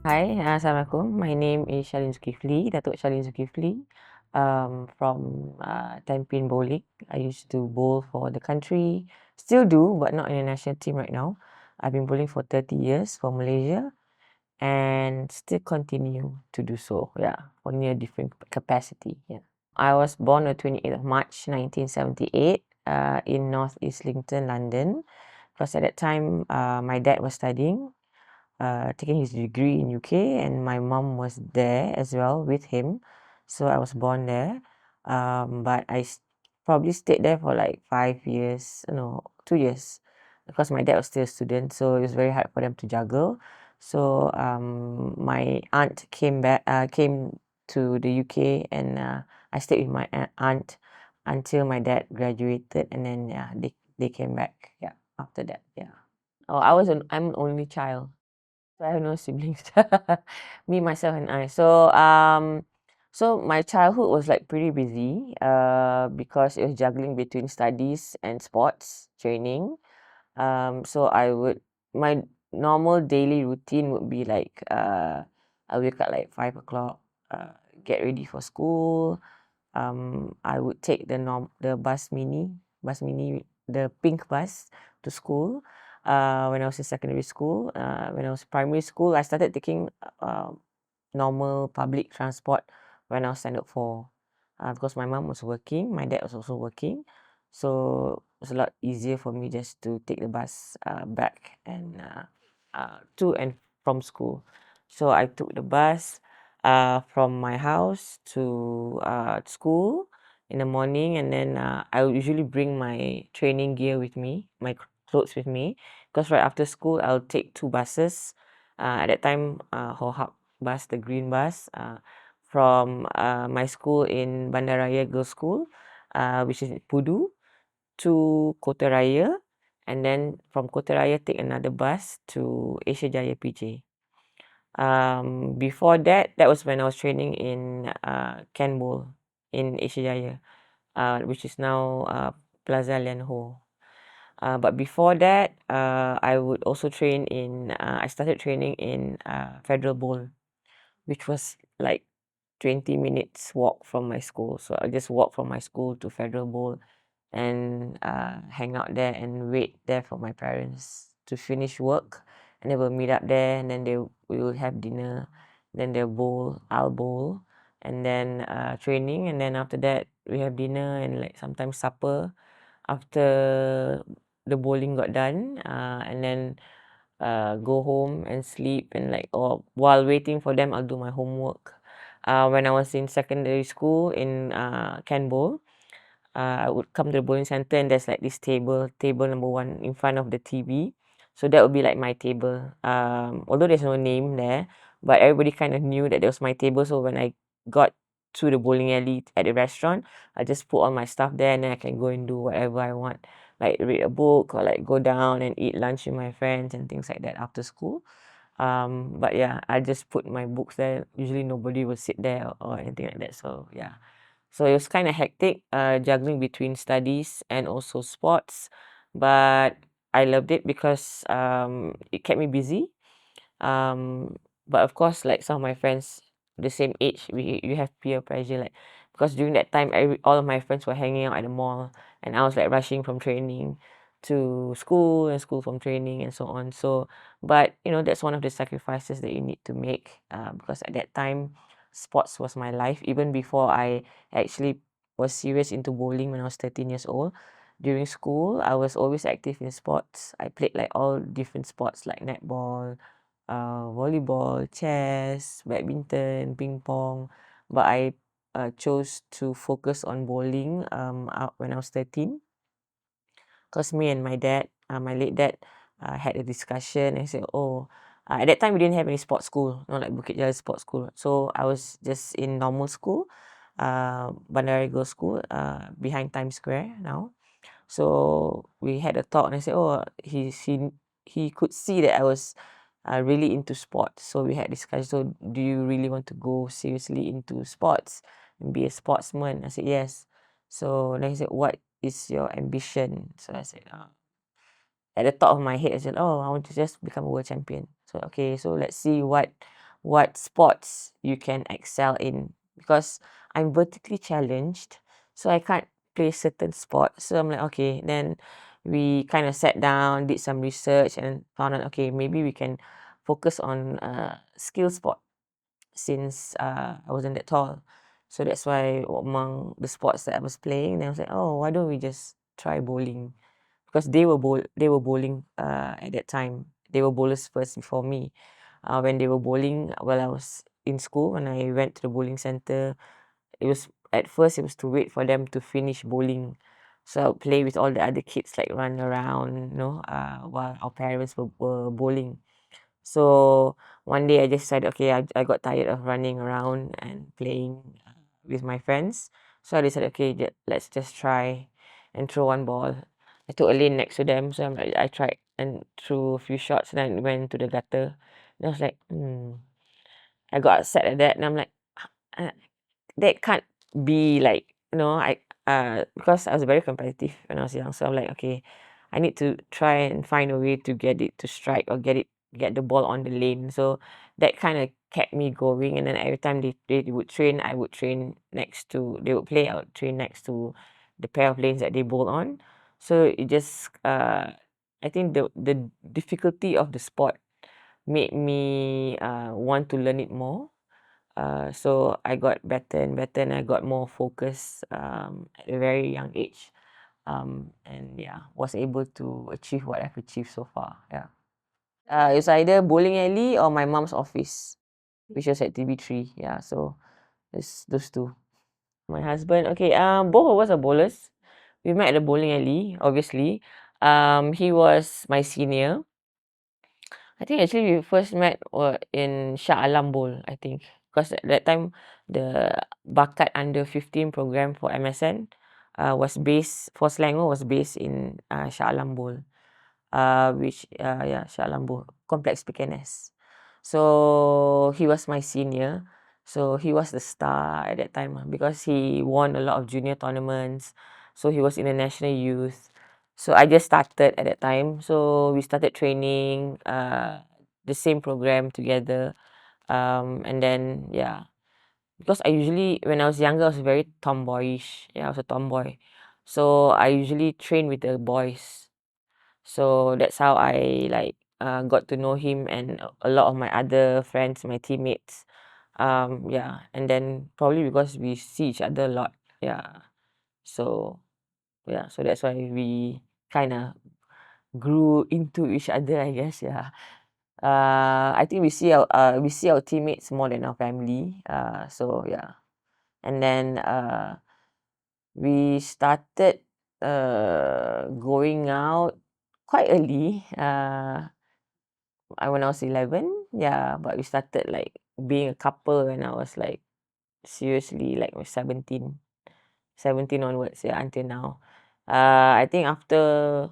Hi, Assalamualaikum. My name is Shalin Zulkifli, Datuk Shalin Zulkifli, from Tenpin Bowling. I used to bowl for the country, still do, but not in the national team right now. I've been bowling for 30 years for Malaysia and still continue to do so, yeah, for near different capacity, yeah. I was born on 28th of March 1978 in North Islington, London, because at that time my dad was studying taking his degree in UK, and my mom was there as well with him. So I was born there. But probably stayed there for like 5 years, no, 2 years, because my dad was still a student. So it was very hard for them to juggle. So my aunt came to the UK, and I stayed with my aunt until my dad graduated, and then yeah, they came back. Yeah, after that, yeah. Oh, I'm an only child. So I have no siblings. Me, myself, and I. So my childhood was like pretty busy, because it was juggling between studies and sports training. So my normal daily routine would be like, I wake up like 5 o'clock, get ready for school. I would take the bus mini, the pink bus to school. When I was in secondary school, when I was primary school, I started taking normal public transport when I was standard 4. Because my mom was working, my dad was also working, so it was a lot easier for me just to take the bus back and to and from school. So I took the bus from my house to school in the morning, and then I would usually bring my training gear with me, my clothes with me, because right after school I'll take 2 buses. At that time, Ho bus, the green bus, from my school in Bandaraya Girls' School, which is in Pudu, to Kota Raya, and then from Kota Raya take another bus to Asia Jaya PJ. Before that, that was when I was training in Ken Bowl in Asia Jaya, which is now Plaza Lian Ho. But before that, I would also I started training in Federal Bowl, which was like 20 minutes walk from my school. So I just walk from my school to Federal Bowl and hang out there and wait there for my parents to finish work. And then we'll meet up there, and then we will have dinner. Then they'll bowl, I'll bowl, and then training. And then after that, we have dinner and like sometimes supper after the bowling got done. And then go home and sleep, and like, or while waiting for them, I'll do my homework. When I was in secondary school in Ken Bowl, I would come to the bowling center, and there's like this table number 1 in front of the TV. So that would be like my table. Although there's no name there, but everybody kind of knew that it was my table. So when I got to the bowling alley at the restaurant, I just put all my stuff there, and then I can go and do whatever I want, like read a book or like go down and eat lunch with my friends and things like that after school. But yeah, I just put my books there. Usually nobody will sit there or anything like that. So yeah. So it was kind of hectic, juggling between studies and also sports, but I loved it because it kept me busy. Um, but of course, like some of my friends the same age, you have peer pressure, like, because during that time, all of my friends were hanging out at the mall, and I was like rushing from training to school and school from training and so on. So, but that's one of the sacrifices that you need to make, because at that time, sports was my life. Even before I actually was serious into bowling when I was 13 years old. During school, I was always active in sports. I played like all different sports like netball, volleyball, chess, badminton, ping pong. But I chose to focus on bowling when I was 13, because me and my dad, my late dad, had a discussion and said, oh, at that time we didn't have any sports school, not like Bukit Jalil Sports School. So I was just in normal school, Bandari Girls' School, behind Times Square now. So we had a talk, and I said, oh, he could see that I was really into sports. So we had discussion. So do you really want to go seriously into sports and be a sportsman? I said yes. So then he said, what is your ambition? So I said, at the top of my head, I said, oh, I want to just become a world champion. So okay, so let's see what sports you can excel in, because I'm vertically challenged, so I can't play certain sports. So I'm like, okay, then we kind of sat down, did some research, and found out, okay, maybe we can focus on skill sport, since I wasn't that tall. So that's why among the sports that I was playing, then I was like, oh, why don't we just try bowling? Because they were bowling at that time. They were bowlers first before me. When they were bowling while I was in school, when I went to the bowling center, it was at first it was to wait for them to finish bowling. So I would play with all the other kids, like run around, while our parents were bowling. So one day I just decided, okay, I got tired of running around and playing with my friends. So I decided, okay, let's just try and throw one ball. I took a lane next to them, so I tried and threw a few shots, and then went to the gutter. And I was like, I got upset at that, and I'm like, "Ah, that can't be like, because I was very competitive when I was young. So I'm like, okay, I need to try and find a way to get it to strike, or get the ball on the lane. So that kind of kept me going. And then every time they would train, I would train next to, they would play, I would train next to the pair of lanes that they bowl on. So it just, I think the difficulty of the sport made me want to learn it more. So I got better and better, and I got more focus at a very young age. And yeah, was able to achieve what I've achieved so far. Yeah. It's either bowling alley or my mom's office, which was at TB3. Yeah, so it's those two. My husband, okay, both of us are bowlers. We met at the bowling alley, obviously. He was my senior. I think actually we first met in Shah Alam Bowl, I think. Because at that time, the Bakat Under 15 program for MSN was based, for Selangor, was based in Shah Alam Bowl. Shah Alam Bowl, Complex PKNS. So he was my senior. So he was the star at that time, because he won a lot of junior tournaments. So he was in the national youth. So I just started at that time. So we started training the same program together. And then, yeah, because I usually, when I was younger, I was very tomboyish. Yeah, I was a tomboy. So I usually train with the boys. So that's how I like got to know him and a lot of my other friends, my teammates. Yeah, and then probably because we see each other a lot. Yeah. So yeah, so that's why we kind of grew into each other, I guess. Yeah. I think we see our teammates more than our family. So yeah, and then we started going out quite early. When I was 11, yeah, but we started like being a couple when I was like seriously like was 17 onwards, yeah, until now. I think after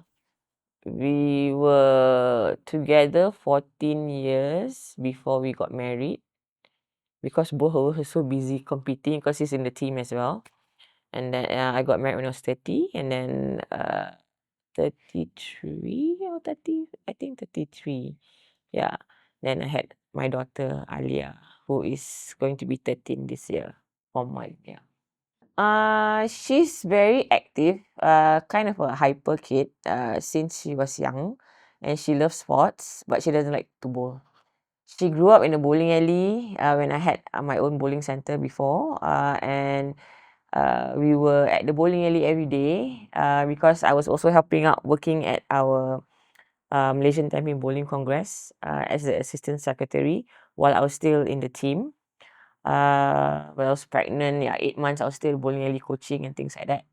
we were together 14 years before we got married, because both of us were so busy competing, because he's in the team as well. And then I got married when I was 30, and then 33 or 30, I think 33. Yeah. Then I had my daughter Alia, who is going to be 13 this year, form 1. Yeah. She's very active, kind of a hyper kid, since she was young, and she loves sports, but she doesn't like to bowl. She grew up in a bowling alley when I had my own bowling center before, and we were at the bowling alley every day because I was also helping out, working at our Malaysian Tenpin Bowling Congress as the assistant secretary while I was still in the team. When I was pregnant, yeah, 8 months, I was still bowling alley coaching and things like that.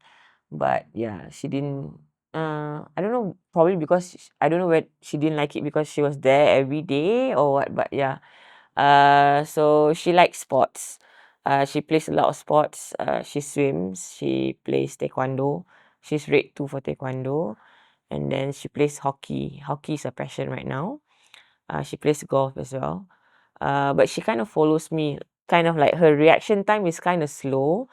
But yeah, she didn't. I don't know. Probably because I don't know where she didn't like it, because she was there every day or what. But yeah, so she likes sports. She plays a lot of sports. She swims. She plays taekwondo. She's grade 2 for taekwondo, and then she plays hockey. Hockey is a passion right now. She plays golf as well. But she kind of follows me. Kind of like her reaction time is kind of slow,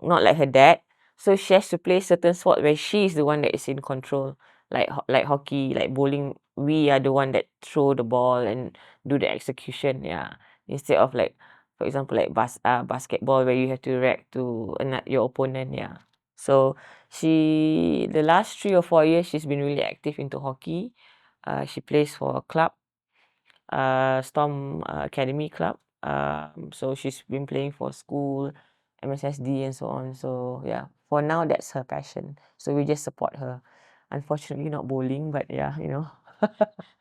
not like her dad. So she has to play certain sport where she is the one that is in control, like hockey, like bowling. We are the one that throw the ball and do the execution. Yeah. instead of like, for example, like basketball where you have to react to your opponent. Yeah. So the last 3 or 4 years, she's been really active into hockey. She plays for a club, Storm Academy Club. So she's been playing for school, MSSD, and so on. So yeah, for now that's her passion. So we just support her. Unfortunately, not bowling, but yeah,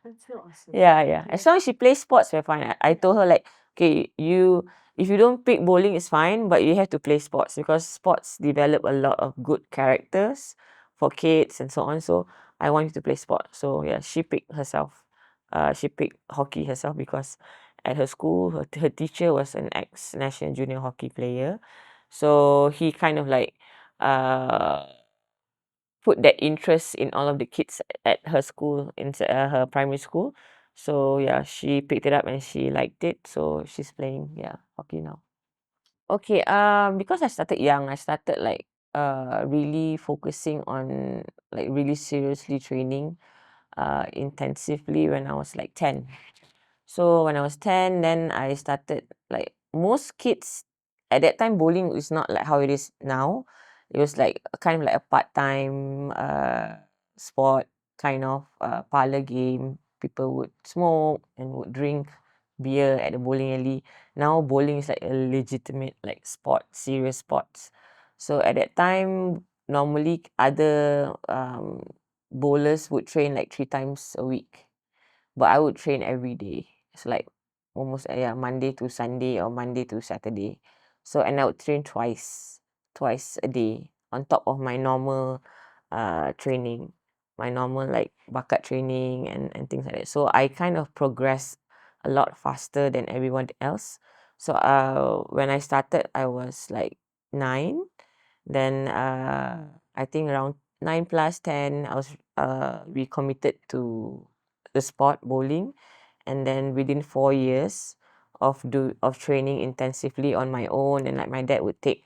That's so awesome. yeah, yeah. As long as she plays sports, we're fine. I told her like, okay, if you don't pick bowling, it's fine, but you have to play sports because sports develop a lot of good characters for kids and so on. So I want you to play sport. So yeah, she picked herself. She picked hockey herself because at her school, her teacher was an ex-national junior hockey player. So he kind of like put that interest in all of the kids at her school, in her primary school. So yeah, she picked it up and she liked it. So she's playing, yeah, hockey now. Okay, because I started young, I started like really focusing on like really seriously training intensively when I was like 10. So when I was 10, then I started like most kids at that time, bowling is not like how it is now. It was like a kind of like a part-time sport, kind of parlor game. People would smoke and would drink beer at the bowling alley. Now bowling is like a legitimate like sport, serious sports. So at that time, normally other bowlers would train like 3 times a week, but I would train every day. It's like almost yeah, Monday to Sunday or Monday to Saturday. So and I would train twice a day on top of my normal training, my normal like bakat training and things like that. So I kind of progressed a lot faster than everyone else. So when I started, I was like 9. Then I think around 9 plus 10, I was recommitted to the sport bowling, and then within 4 years of training intensively on my own, and like my dad would take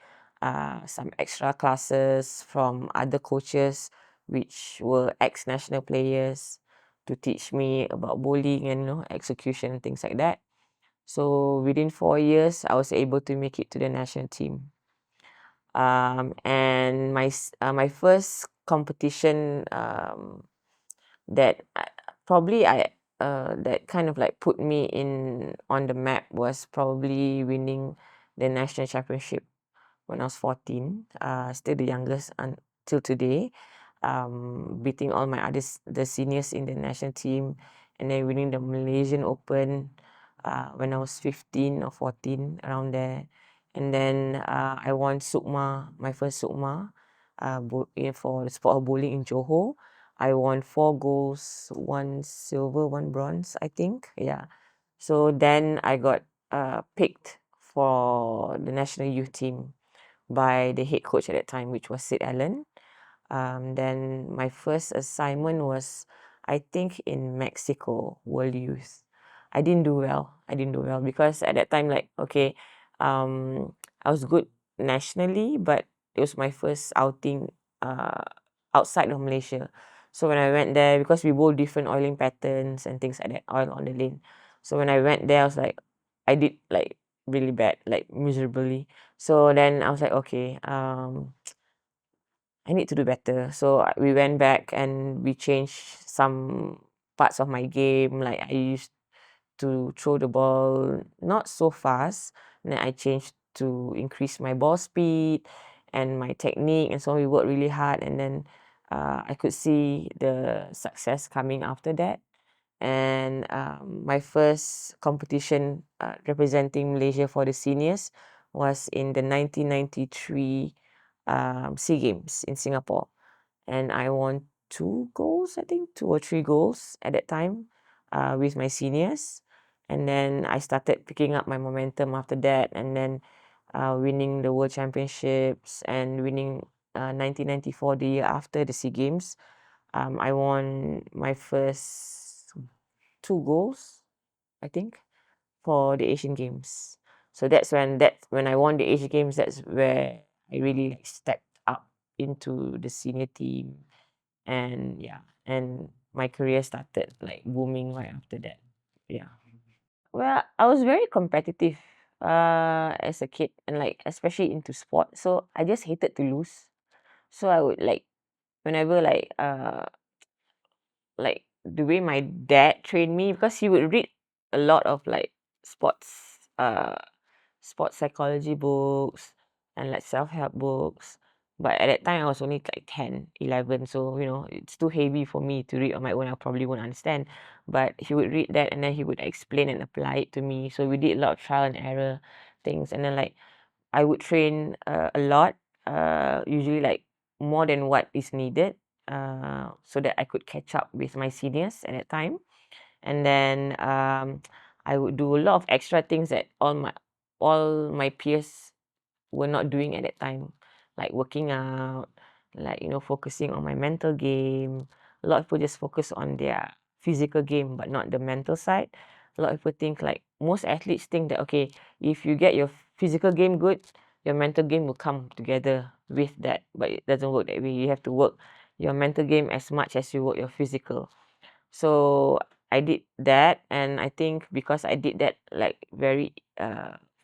some extra classes from other coaches which were ex-national players to teach me about bowling and execution and things like that. So within 4 years, I was able to make it to the national team. And my first competition that probably that kind of like put me in on the map was probably winning the national championship when I was 14. Still the youngest until today. Beating all my the seniors in the national team, and then winning the Malaysian Open when I was 15 or 14, around there. And then I won Sukma, my first Sukma, for the sport of bowling in Johor. I won 4 golds, 1 silver, 1 bronze, I think. Yeah. So then I got picked for the national youth team by the head coach at that time, which was Sid Allen. Then my first assignment was, I think, in Mexico, World Youth. I didn't do well. I didn't do well because at that time, like, okay, I was good nationally, but it was my first outing uh, outside of Malaysia. So when I went there, because we bowl different oiling patterns and things like that, oil on the lane. So when I went there, I was like, I did like really bad, like miserably. So then I was like, okay, I need to do better. So we went back and we changed some parts of my game. Like I used to throw the ball not so fast. And then I changed to increase my ball speed and my technique. And so we worked really hard. And then I could see the success coming after that. And my first competition representing Malaysia for the seniors was in the 1993 SEA Games in Singapore. And I won 2 golds, I think, 2 or 3 golds at that time with my seniors. And then I started picking up my momentum after that, and then winning the World Championships and winning 1994, the year after the SEA Games. I won my first 2 golds, I think, for the Asian Games. So that's when I won the Asian Games. That's where I really like stepped up into the senior team, and yeah, and my career started like booming right after that. Yeah. Well, I was very competitive as a kid, and like especially into sport. So I just hated to lose. So I would like whenever like the way my dad trained me, because he would read a lot of like sports sports psychology books and like self-help books. But at that time I was only like 10, 11, so it's too heavy for me to read on my own. I probably won't understand. But he would read that and then he would explain and apply it to me. So we did a lot of trial and error things, and then like I would train a lot, usually like more than what is needed, so that I could catch up with my seniors at that time. And then I would do a lot of extra things that all my peers were not doing at that time, like working out, like focusing on my mental game. A lot of people just focus on their physical game, but not the mental side. A lot of people think like most athletes think that okay, if you get your physical game good, your mental game will come together with that. But it doesn't work that way. You have to work your mental game as much as you work your physical. So I did that, and I think because I did that like very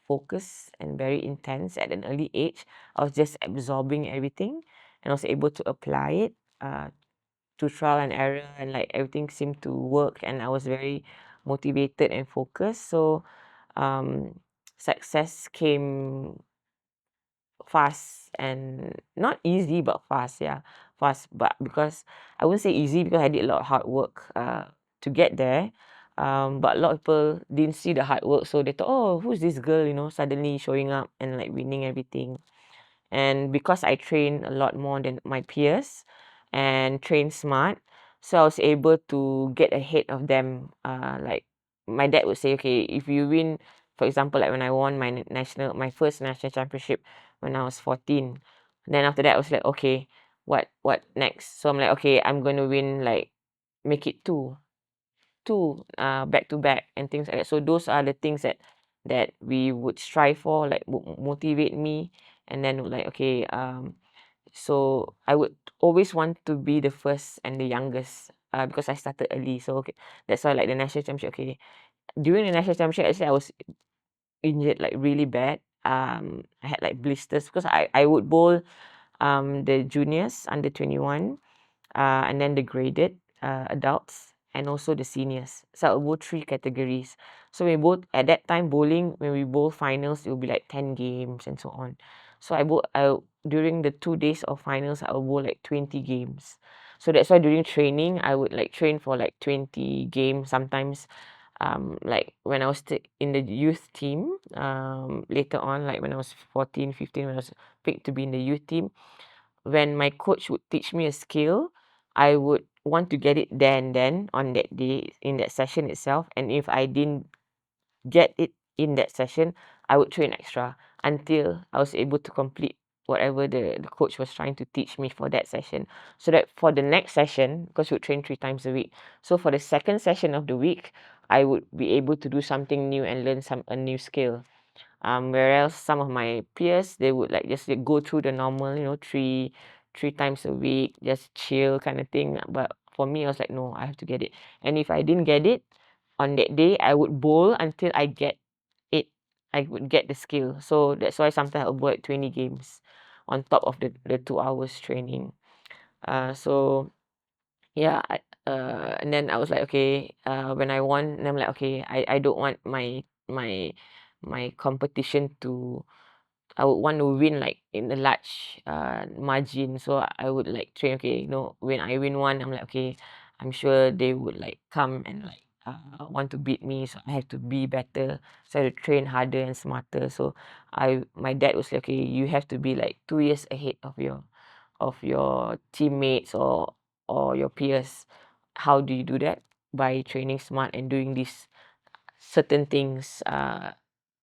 focused and very intense at an early age, I was just absorbing everything and I was able to apply it to trial and error, and like everything seemed to work, and I was very motivated and focused. So um, success came fast, and not easy but fast. Yeah, fast, but because I wouldn't say easy because I did a lot of hard work to get there. But a lot of people didn't see the hard work, so they thought, oh, who's this girl, suddenly showing up and like winning everything. And because I train a lot more than my peers and train smart, so I was able to get ahead of them. Like my dad would say, okay, if you win, for example, like when I won my first national championship when I was 14, then after that I was like, okay, what next? So I'm like, okay, I'm gonna win, like make it two back to back and things like that. So those are the things that we would strive for, like motivate me. And then like okay, so I would always want to be the first and the youngest, because I started early. So okay, that's why like the national championship. Okay, during the national championship, actually I was injured like really bad. I had like blisters because I would bowl the juniors under 21, and then the graded adults, and also the seniors. So I will bowl three categories. So we both at that time bowling, when we bowl finals, it will be like 10 games and so on. So during the 2 days of finals, I will bowl like 20 games. So that's why during training, I would like train for like 20 games sometimes. Like when I was in the youth team, later on, like when I was 14, 15, when I was picked to be in the youth team, when my coach would teach me a skill, I would want to get it there and then on that day in that session itself. And if I didn't get it in that session, I would train extra until I was able to complete whatever the coach was trying to teach me for that session. So that for the next session, because we would train 3 times a week. So for the second session of the week, I would be able to do something new and learn a new skill. Whereas some of my peers, they would like just like, go through the normal, three times a week, just chill kind of thing. But for me, I was like, no, I have to get it. And if I didn't get it on that day, I would bowl until I get it. I would get the skill. So that's why sometimes I'll bowl at 20 games on top of the 2 hours training. So yeah, and then I was like, okay, when I won, and I'm like, okay, I don't want my competition to, I would want to win like in a large margin. So I would like train, okay, when I win one, I'm like, okay, I'm sure they would like come and like want to beat me. So I have to be better. So I have to train harder and smarter. So my dad was like, okay, you have to be like 2 years ahead of your teammates or your peers. How do you do that? By training smart and doing these certain things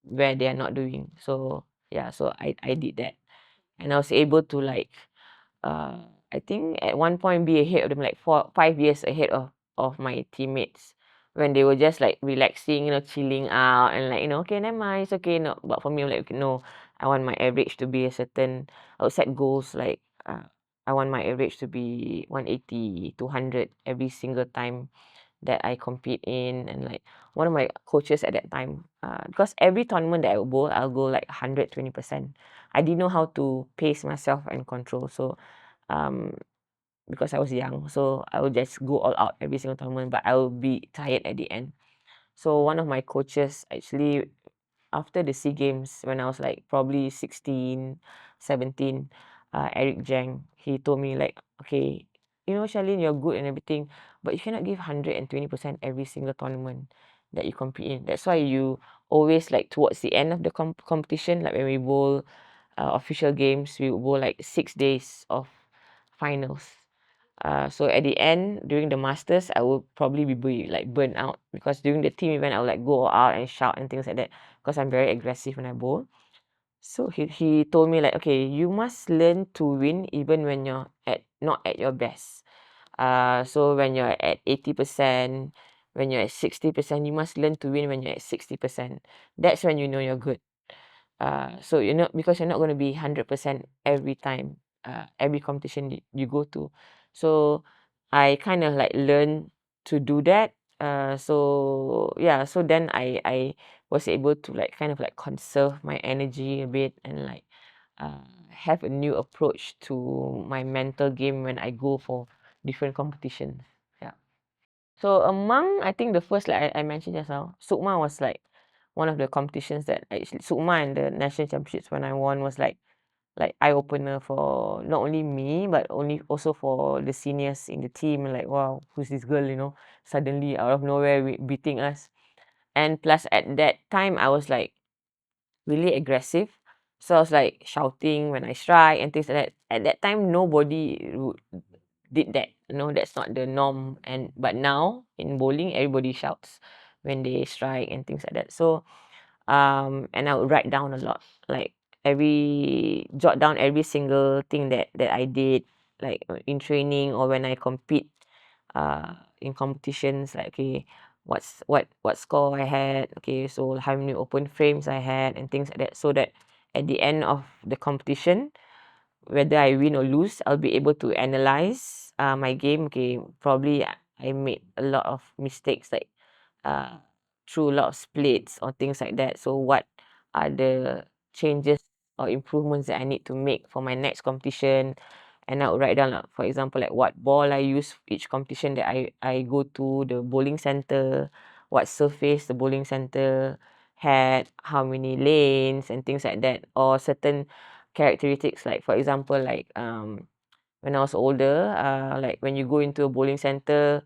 where they are not doing. So yeah, so I did that, and I was able to like I think at one point be ahead of them, like 4 5 years ahead of my teammates, when they were just like relaxing, chilling out and like, okay, never mind, it's okay. No, but for me, I'm like, okay, no, I want my average to be a certain. I would set goals like I want my average to be 180 200 every single time that I compete in, and like one of my coaches at that time, because every tournament that I would bowl, I'll go like 120%. I didn't know how to pace myself and control, so um, because I was young, so I would just go all out every single tournament, but I will be tired at the end. So one of my coaches actually, after the SEA Games, when I was like probably 16, 17, Eric Jang, he told me like, okay, Shalin, you're good and everything, but you cannot give 120% every single tournament that you compete in. That's why you always like towards the end of the competition, like when we bowl official games, we bowl like 6 days of finals. So at the end, during the Masters, I will probably be like burnt out, because during the team event, I will like go out and shout and things like that, because I'm very aggressive when I bowl. So he told me like, okay, you must learn to win even when you're not at your best. So when you're at 80%, when you're at 60%, you must learn to win when you're at 60%. That's when you know you're good. So because you're not going to be 100% every time, every competition you go to. So I kind of like learned to do that. So yeah, so then I was able to like kind of like conserve my energy a bit, and like have a new approach to my mental game when I go for different competitions. Yeah. So among, I think the first, like I mentioned just now, Sukma was like one of the competitions that actually, Sukma and the national championships when I won was like eye opener for not only me, but only also for the seniors in the team. Like, wow, who's this girl? Suddenly out of nowhere beating us. And plus at that time I was like really aggressive. So I was like shouting when I strike and things like that. At that time, nobody did that. That's not the norm. But now in bowling, everybody shouts when they strike and things like that. So and I would write down a lot, like jot down every single thing that I did, like in training or when I compete in competitions, like, okay, what score I had, okay, so how many open frames I had and things like that, so that at the end of the competition, whether I win or lose, I'll be able to analyze my game. Okay, probably I made a lot of mistakes, like uh, through a lot of splits or things like that. So what are the changes or improvements that I need to make for my next competition? And I would write down, like, for example, like what ball I use each competition that I go to, the bowling center, what surface the bowling center had, how many lanes and things like that, or certain characteristics, like for example, like when I was older, like when you go into a bowling center,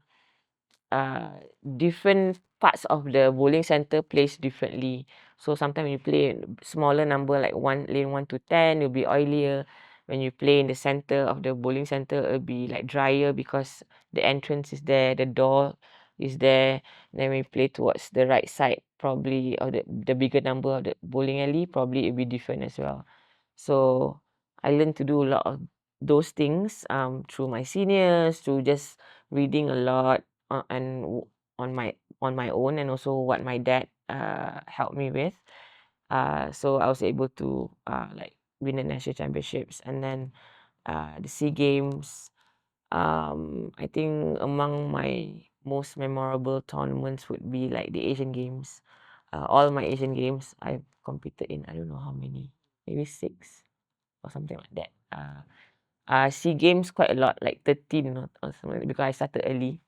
uh, different parts of the bowling center plays differently. So sometimes you play smaller number, like lane 1 to 10, it'll be oilier. When you play in the center of the bowling center, it'll be like drier because the entrance is there, the door is there. Then when you play towards the right side, probably, or the bigger number of the bowling alley, probably it'll be different as well. So I learned to do a lot of those things through my seniors, through just reading a lot, and on my own, and also what my dad helped me with. So I was able to like win the national championships, and then the SEA Games. I think among my most memorable tournaments would be like the Asian Games. All my Asian Games I've competed in. I don't know how many, maybe 6 or something like that. SEA Games quite a lot, like 13 or something, because I started early.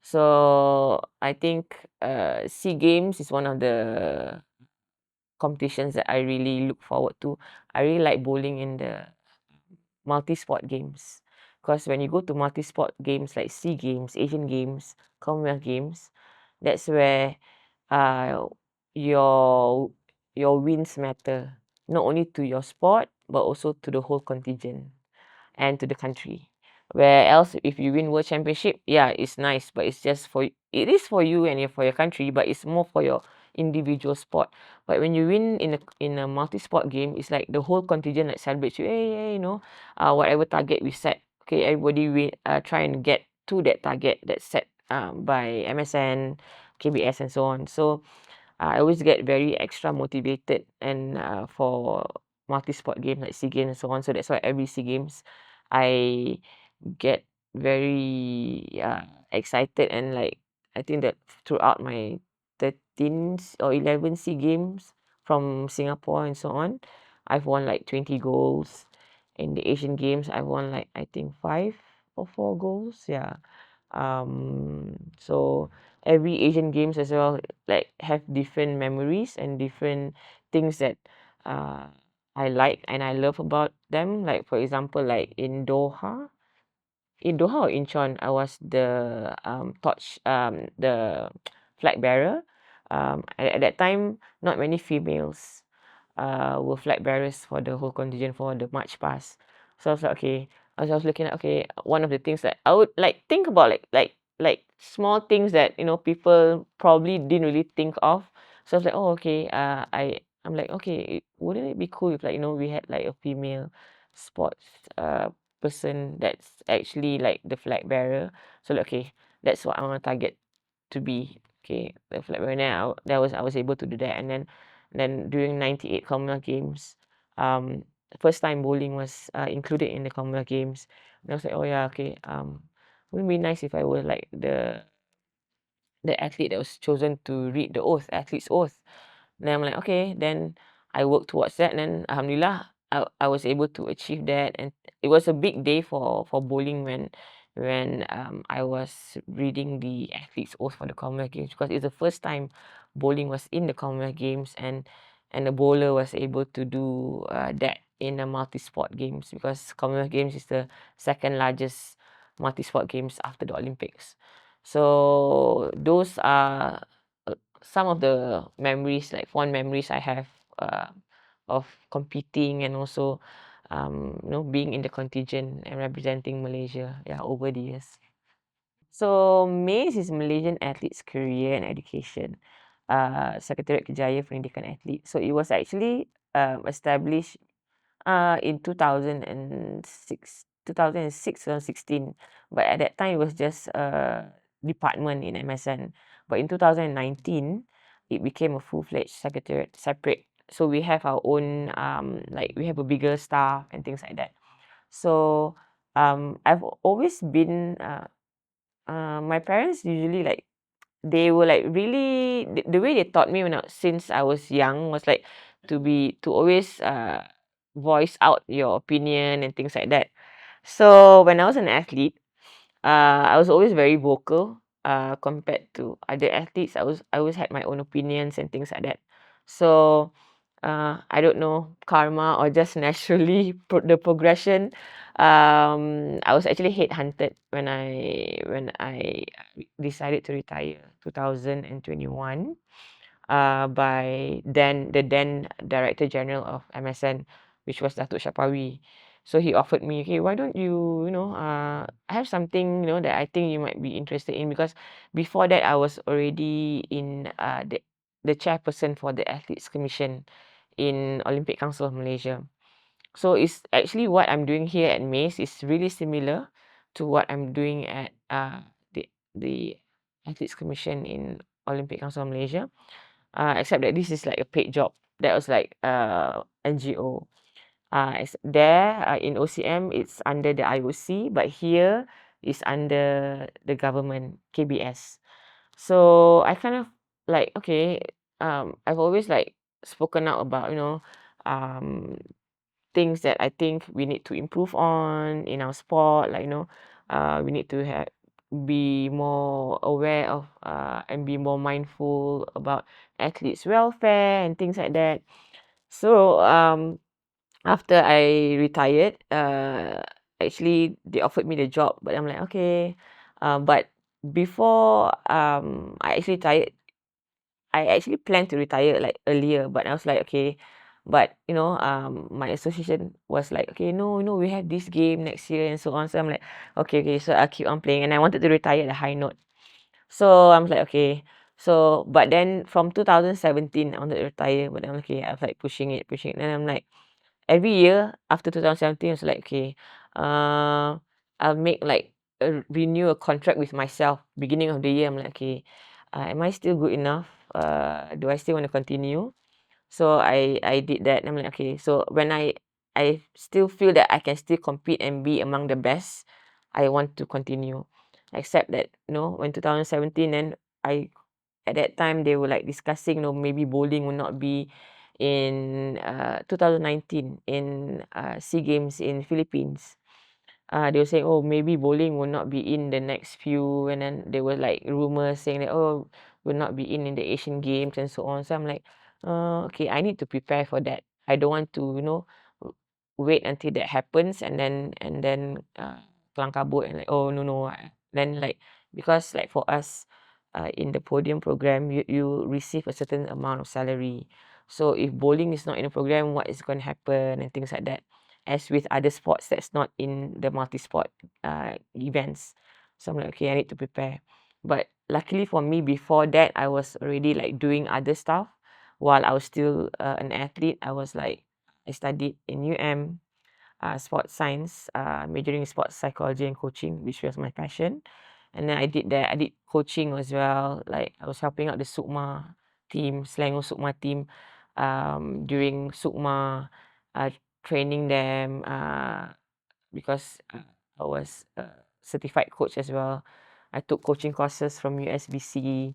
So I think SEA Games is one of the competitions that I really look forward to. I really like bowling in the multi-sport games, because when you go to multi-sport games like SEA Games, Asian Games, Commonwealth Games, that's where uh, your your wins matter, not only to your sport but also to the whole contingent and to the country. Where else, if you win world championship, yeah, it's nice, but it's just it is for you and for your country, but it's more for your individual sport. But when you win in a multi-sport game, it's like the whole contingent like celebrates you. Hey, hey, whatever target we set, okay, everybody will try and get to that target that's set by MSN, KBS, and so on. So I always get very extra motivated and for multi-sport games like SEA Games and so on. So that's why every SEA Games I get very excited, and like I think that throughout my 13 or 11 SEA Games from Singapore and so on, I've won like 20 goals. In the Asian Games, I won like I think 5 or 4 goals. Yeah. So every Asian Games as well, like have different memories and different things that uh, I like and I love about them. Like for example, like in Doha or Incheon, I was the flag bearer. At that time, not many females were flag bearers for the whole contingent for the march past. So I was like, okay. As I was looking at, okay, one of the things that I would like think about, like small things that people probably didn't really think of. So I was like, oh, okay. I'm like, okay, wouldn't it be cool if we had like a female sports person that's actually like the flag bearer. So like, okay, that's what I want to target to be. Okay, the flag bearer. Now I was able to do that, and then during '98 Commonwealth Games, first time bowling was included in the Commonwealth Games. And I was like, oh yeah, okay. Wouldn't it be nice if I was like the athlete that was chosen to read the oath, athlete's oath. Then I'm like, okay, then I worked towards that, and then alhamdulillah, I was able to achieve that, and it was a big day for bowling when I was reading the athlete's oath for the Commonwealth Games, because it's the first time bowling was in the Commonwealth Games, and the bowler was able to do that in the multi-sport games, because Commonwealth Games is the second largest multi-sport games after the Olympics. So those are some of the memories, like fond memories I have uh, of competing, and also being in the contingent and representing Malaysia, yeah, over the years. So MAIS is Malaysian Athletes Career and Education, Secretariat Kejaya Pendidikan Atlet. So it was actually established in 2006 or 16. But at that time, it was just a department in MSN. But in 2019, it became a full-fledged secretariat, separate. So we have our own, like we have a bigger staff and things like that. So I've always been, my parents usually like, they were like really, the way they taught me since I was young was like to always voice out your opinion and things like that. So when I was an athlete, I was always very vocal compared to other athletes. I always had my own opinions and things like that. So I don't know, karma or just naturally the progression. I was actually headhunted when I decided to retire 2021 by the then Director General of MSN, which was Datuk Shapawi. So he offered me, okay, why don't you, I have something, that I think you might be interested in, because before that I was already in the chairperson for the Athletes Commission in Olympic Council of Malaysia. So it's actually what I'm doing here at MAIS is really similar to what I'm doing at the Athletes Commission in Olympic Council of Malaysia, except that this is like a paid job. That was like NGO. There in OCM, it's under the IOC, but here is under the government, KBS. So I kind of like, okay, I've always like spoken out about um things that I think we need to improve on in our sport, like we need to be more aware of and be more mindful about athletes' welfare and things like that. So after I retired, actually they offered me the job, but I'm like, okay. But before I actually retired, I actually planned to retire like earlier, but I was like, okay. But my association was like, okay, no, we have this game next year and so on. So I'm like, okay, okay. So I'll keep on playing, and I wanted to retire at a high note. So I was like, okay. So but then from 2017, I wanted to retire, but then okay, I was like pushing it. Then I'm like, every year after 2017, I was like, okay, I'll make like renew a contract with myself. Beginning of the year, I'm like, okay, am I still good enough? Do I still want to continue? So I did that. And I'm like, okay. So when I still feel that I can still compete and be among the best, I want to continue. Except that when 2017, then at that time they were like discussing, maybe bowling will not be in 2019 in SEA Games in Philippines. They were saying, oh, maybe bowling will not be in the next few, and then there were like rumors saying that, oh, will not be in the Asian Games and so on. So I'm like, okay, I need to prepare for that. I don't want to, wait until that happens and then kelang kabut and like, oh, no. Then like, because like for us, in the podium program, you receive a certain amount of salary. So if bowling is not in the program, what is going to happen and things like that, as with other sports that's not in the multi-sport events. So I'm like, okay, I need to prepare. But luckily for me, before that, I was already like doing other stuff while I was still an athlete. I studied in UM, sports science, majoring in sports psychology and coaching, which was my passion. And then I did that. I did coaching as well. Like I was helping out the Sukma team, Selangor Sukma team, during Sukma, uh, training them, because I was a certified coach as well. I took coaching courses from USBC,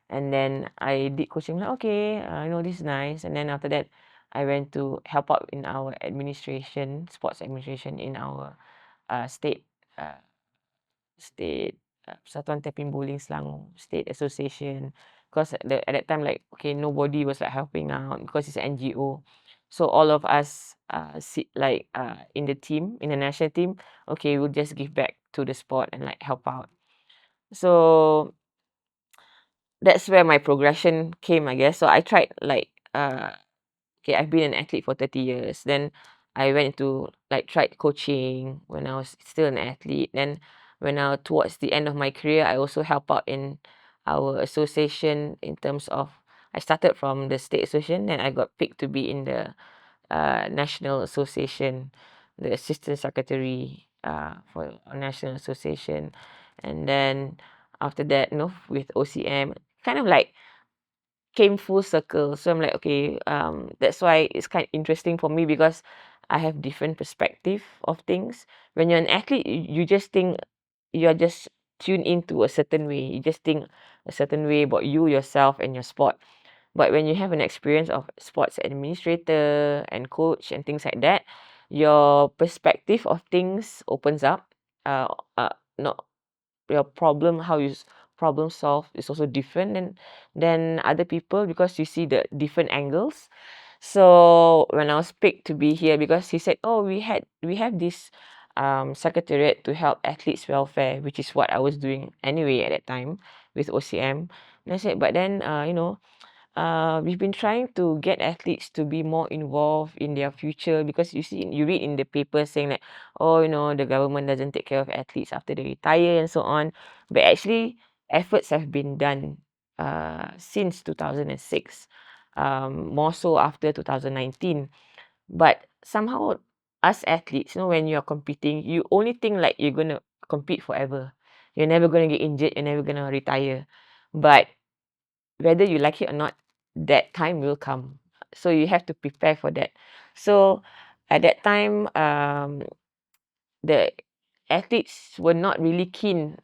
and then I did coaching. Like, okay, this is nice. And then after that, I went to help out in our administration, sports administration in our state, uh, state Persatuan Tapping Bowling Selangor State Association. Because at that time, like, okay, nobody was like helping out because it's an NGO. So all of us, in the team, in the national team, okay, we'll just give back to the sport and like help out. So that's where my progression came, I guess. So I tried like okay, I've been an athlete for 30 years. Then I went into like tried coaching when I was still an athlete. Then when I towards the end of my career, I also help out in our association in terms of I started from the state association, then I got picked to be in the national association, the assistant secretary for our national association. And then after that, with OCM, kind of like came full circle. So I'm like, okay, that's why it's kind of interesting for me because I have different perspective of things. When you're an athlete, you just think you're just tuned into a certain way. You just think a certain way about you, yourself, and your sport. But when you have an experience of sports administrator and coach and things like that, your perspective of things opens up. Not your problem, how you problem solve is also different than other people because you see the different angles. So when I was picked to be here, because he said, oh, we have this secretariat to help athletes welfare, which is what I was doing anyway at that time with OCM. And I said, but then we've been trying to get athletes to be more involved in their future because you read in the paper saying like, oh, the government doesn't take care of athletes after they retire and so on. But actually, efforts have been done since 2006, more so after 2019. But somehow, us athletes, when you're competing, you only think like you're gonna compete forever. You're never gonna get injured. You're never gonna retire. But whether you like it or not, that time will come. So you have to prepare for that. So at that time, the athletes were not really keen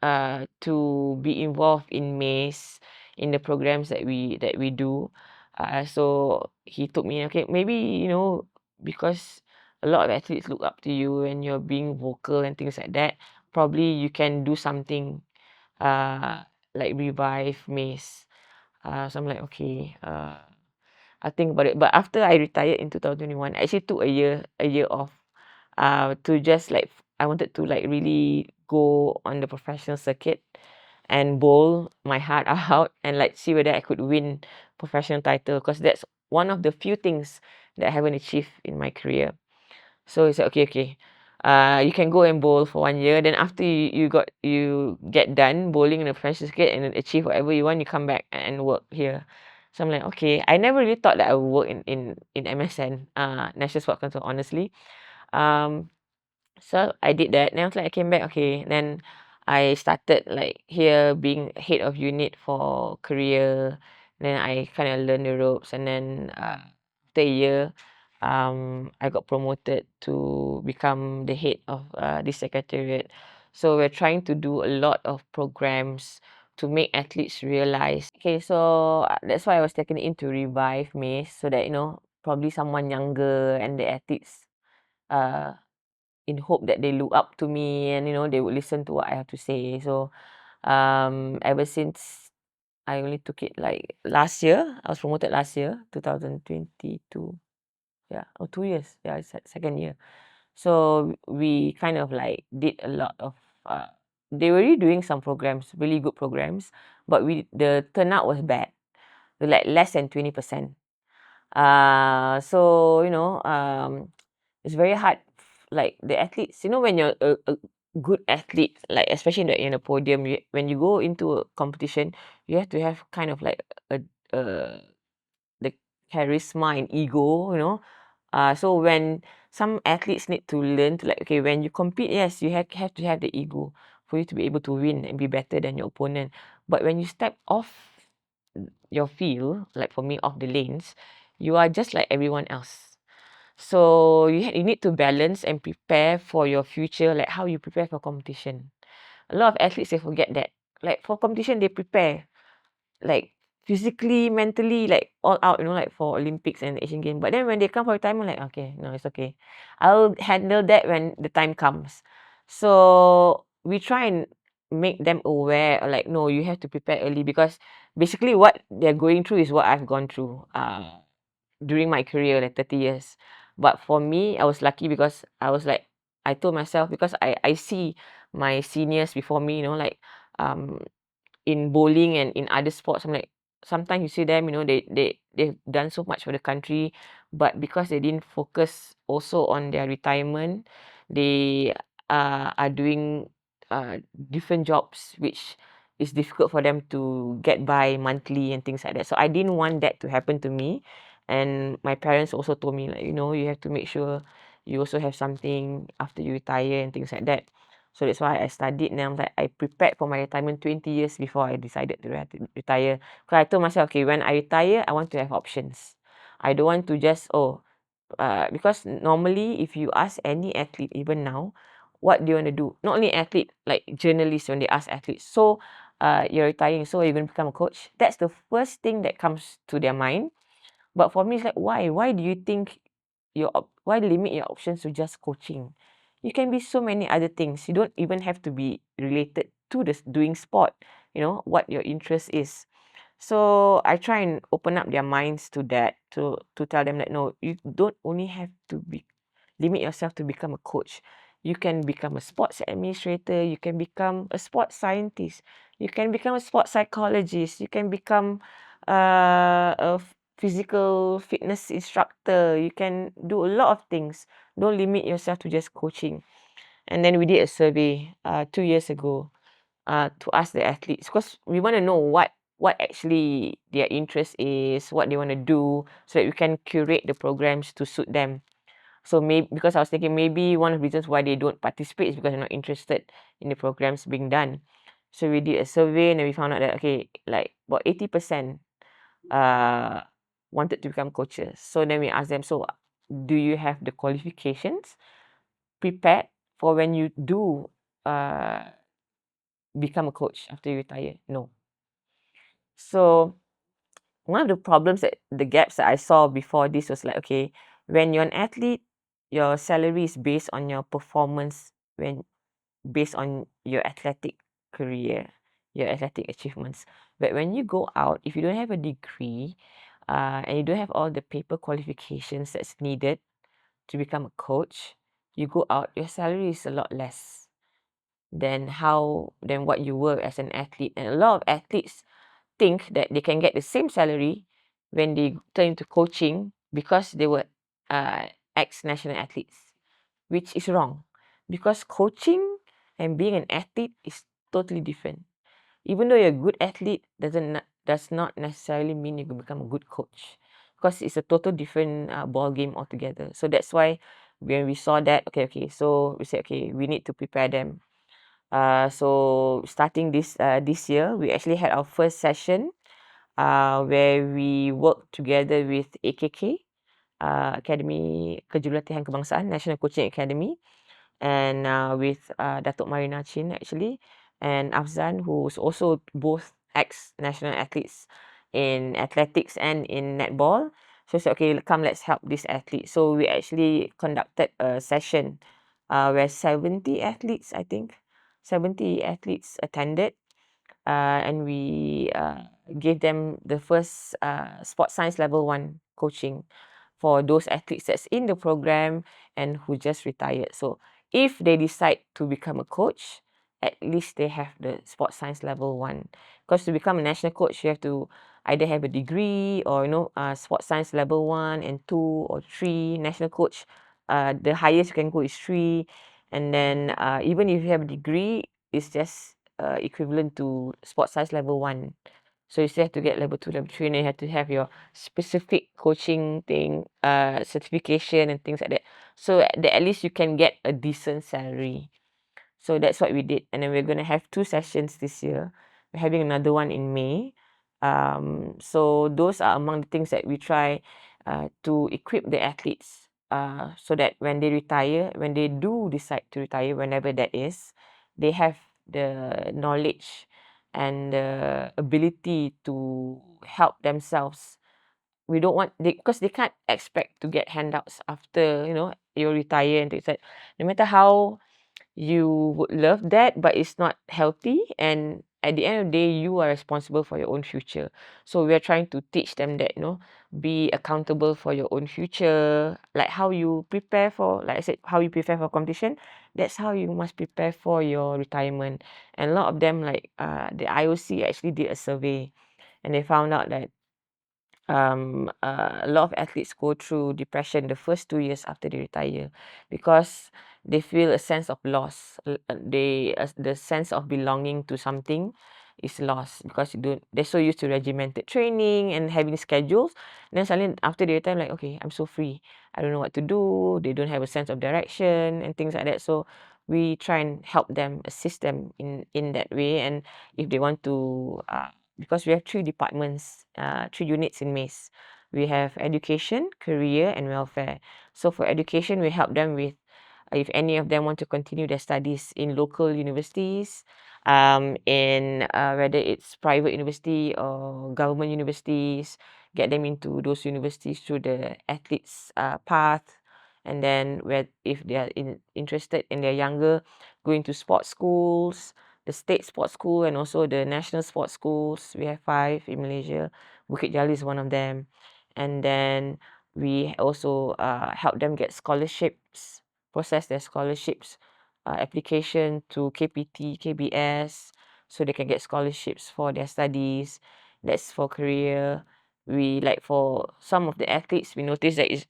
to be involved in maize in the programs that we do. So he told me, okay, maybe because a lot of athletes look up to you and you're being vocal and things like that. Probably you can do something uh, like revive maize. So I'm like, okay, I'll think about it. But after I retired in 2021, I actually took a year off, to just like I wanted to like really go on the professional circuit and bowl my heart out and like see whether I could win professional title because that's one of the few things that I haven't achieved in my career. So he said, okay, okay. You can go and bowl for 1 year. Then after you get done bowling in the professional circuit and then achieve whatever you want, you come back and work here. So I'm like, okay. I never really thought that I would work in MSN, National Sports Council, honestly. Um, so I did that. Then I was like, I came back, okay. Then I started like here being head of unit for career. Then I kind of learned the ropes, and then after a year, I got promoted to become the head of this secretariat. So we're trying to do a lot of programs to make athletes realize. Okay, so that's why I was taken in to revive Mace, so that probably someone younger and the athletes, uh, in hope that they look up to me and they would listen to what I have to say. So ever since I only took it like last year, I was promoted last year, 2022. Yeah, oh, 2 years. Yeah, it's second year. So we kind of like did a lot of. They were really doing some programs, really good programs, but the turnout was bad, like less than 20%. So it's very hard. Like the athletes, when you're a good athlete, like especially in the podium, when you go into a competition, you have to have kind of like a the charisma and ego. So when some athletes need to learn to, like, okay, when you compete, yes, you have to have the ego for you to be able to win and be better than your opponent. But when you step off your field, like for me, off the lanes, you are just like everyone else. So you need to balance and prepare for your future, like how you prepare for competition. A lot of athletes, they forget that. Like for competition, they prepare like physically, mentally, like all out, like for Olympics and Asian Games. But then when they come for retirement, like, okay, no, it's okay. I'll handle that when the time comes. So we try and make them aware, like, no, you have to prepare early, because basically what they're going through is what I've gone through during my career, like 30 years. But for me, I was lucky because I was like, I told myself, because I see my seniors before me, like um in bowling and in other sports. I'm like, sometimes you see them, they've done so much for the country, but because they didn't focus also on their retirement, they are doing different jobs, which is difficult for them to get by monthly and things like that. So I didn't want that to happen to me. And my parents also told me, like, you have to make sure you also have something after you retire and things like that. So that's why I studied, and I'm like, I prepared for my retirement 20 years before I decided to retire. Because I told myself, okay, when I retire, I want to have options. I don't want to just, because normally if you ask any athlete, even now, what do you want to do? Not only athlete, like journalists, when they ask athletes, so you're retiring, so you're going to become a coach. That's the first thing that comes to their mind. But for me, it's like, why? Why do you think why limit your options to just coaching? You can be so many other things. You don't even have to be related to this doing sport, what your interest is. So I try and open up their minds to that, to tell them that, no, you don't only have to limit yourself to become a coach. You can become a sports administrator, you can become a sports scientist, you can become a sports psychologist, you can become a physical fitness instructor, you can do a lot of things. Don't limit yourself to just coaching. And then we did a survey 2 years ago to ask the athletes, because we want to know what actually their interest is, what they want to do, so that we can curate the programs to suit them. So maybe, because I was thinking, maybe one of the reasons why they don't participate is because they're not interested in the programs being done. So we did a survey, and then we found out that, okay, like about 80% wanted to become coaches. So then we asked them, so do you have the qualifications prepared for when you do become a coach after you retire? No. So one of the problems, the gaps that I saw before this was like, okay, when you're an athlete, your salary is based on your performance, based on your athletic career, your athletic achievements. But when you go out, if you don't have a degree, and you don't have all the paper qualifications that's needed to become a coach, you go out, your salary is a lot less than what you were as an athlete. And a lot of athletes think that they can get the same salary when they turn into coaching, because they were ex-national athletes, which is wrong. Because coaching and being an athlete is totally different. Even though you're a good athlete, does not necessarily mean you can become a good coach, because it's a total different ball game altogether. So that's why when we saw that, okay, so we said, okay, we need to prepare them. So starting this year, we actually had our first session where we worked together with AKK, Academy Kejurulatihan Kebangsaan, National Coaching Academy, and with Datuk Marina Chin, actually. and Afzan, who's also both ex-national athletes in athletics and in netball. So I said, okay, come, let's help this athlete. So we actually conducted a session where 70 athletes, I think, 70 athletes attended, and we gave them the first sports science level 1 coaching for those athletes that's in the program and who just retired. So if they decide to become a coach, at least they have the sports science level 1. Because to become a national coach, you have to either have a degree or sports science level 1 and 2 or 3 national coach. The highest you can go is 3, and then even if you have a degree, it's just equivalent to sports science level 1. So you still have to get level 2, level 3, and then you have to have your specific coaching thing, certification and things like that. So that at least you can get a decent salary. So that's what we did. And then we're going to have 2 sessions this year. We're having another one in May. So those are among the things that we try to equip the athletes so that when they retire, when they do decide to retire, whenever that is, they have the knowledge and the ability to help themselves. We don't want because they can't expect to get handouts after you retire and things like. No matter how you would love that, but it's not healthy, and at the end of the day you are responsible for your own future. So we are trying to teach them that be accountable for your own future, like how you prepare for, like I said, how you prepare for competition, that's how you must prepare for your retirement. And a lot of them, like the IOC actually did a survey, and they found out that a lot of athletes go through depression the first 2 years after they retire, because they feel a sense of loss. The sense of belonging to something is lost because they're so used to regimented training and having schedules. Then suddenly after they retire, like, okay, I'm so free. I don't know what to do. They don't have a sense of direction and things like that. So we try and help them, assist them in that way. And if they want to because we have 3 departments, 3 units in MACE. We have education, career, and welfare. So for education, we help them with if any of them want to continue their studies in local universities, in whether it's private university or government universities, get them into those universities through the athletes path. And then if they are interested and they're younger, going to sports schools, the state sports school and also the national sports schools. We have 5 in Malaysia. Bukit Jalil is one of them. And then we also help them get scholarships, process their scholarships application to KPT, KBS, so they can get scholarships for their studies. That's for career. We, like, for some of the athletes, we notice that it's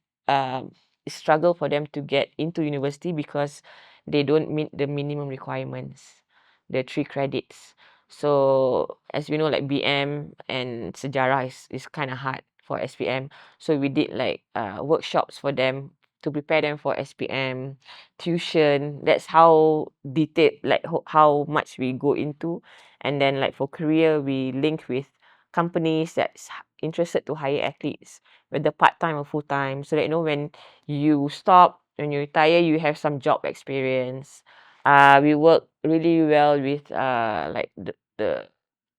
struggle for them to get into university because they don't meet the minimum requirements, the 3 credits. So as we know, like BM and sejarah is kind of hard for SPM. So we did like workshops for them to prepare them for SPM, tuition. That's how detailed, like how much we go into. And then like for career, we link with companies that's interested to hire athletes, whether part-time or full-time, so that when you stop, when you retire, you have some job experience. We work really well with like the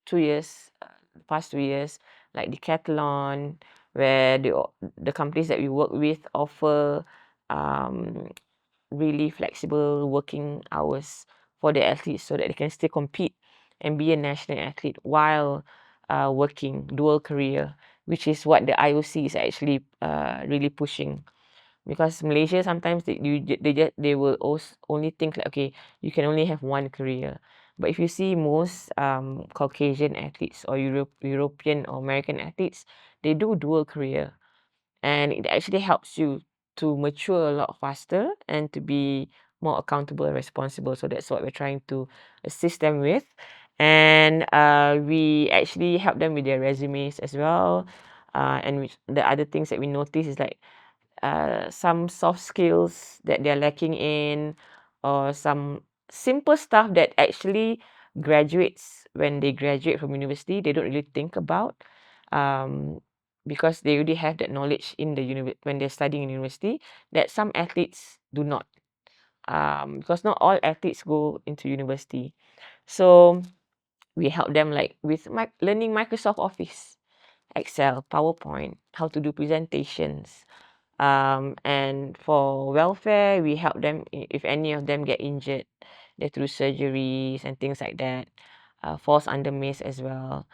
2 years, the past 2 years, like Decathlon, where the companies that we work with offer um, really flexible working hours for the athletes so that they can still compete and be a national athlete while working dual career, which is what the IOC is actually really pushing. Because Malaysia sometimes they will also only think like, okay, you can only have one career. But if you see most Caucasian athletes or European or American athletes, they do dual career, and it actually helps you to mature a lot faster and to be more accountable and responsible. So that's what we're trying to assist them with. And we actually help them with their resumes as well. And the other things that we notice is like some soft skills that they're lacking in, or some simple stuff that actually graduates, when they graduate from university, they don't really think about, um, because they already have that knowledge in the when they're studying in university, that some athletes do not, because not all athletes go into university. So we help them like with learning Microsoft Office, Excel, PowerPoint, how to do presentations. And for welfare, we help them if any of them get injured, they through surgeries and things like that. Falls under MACE as well.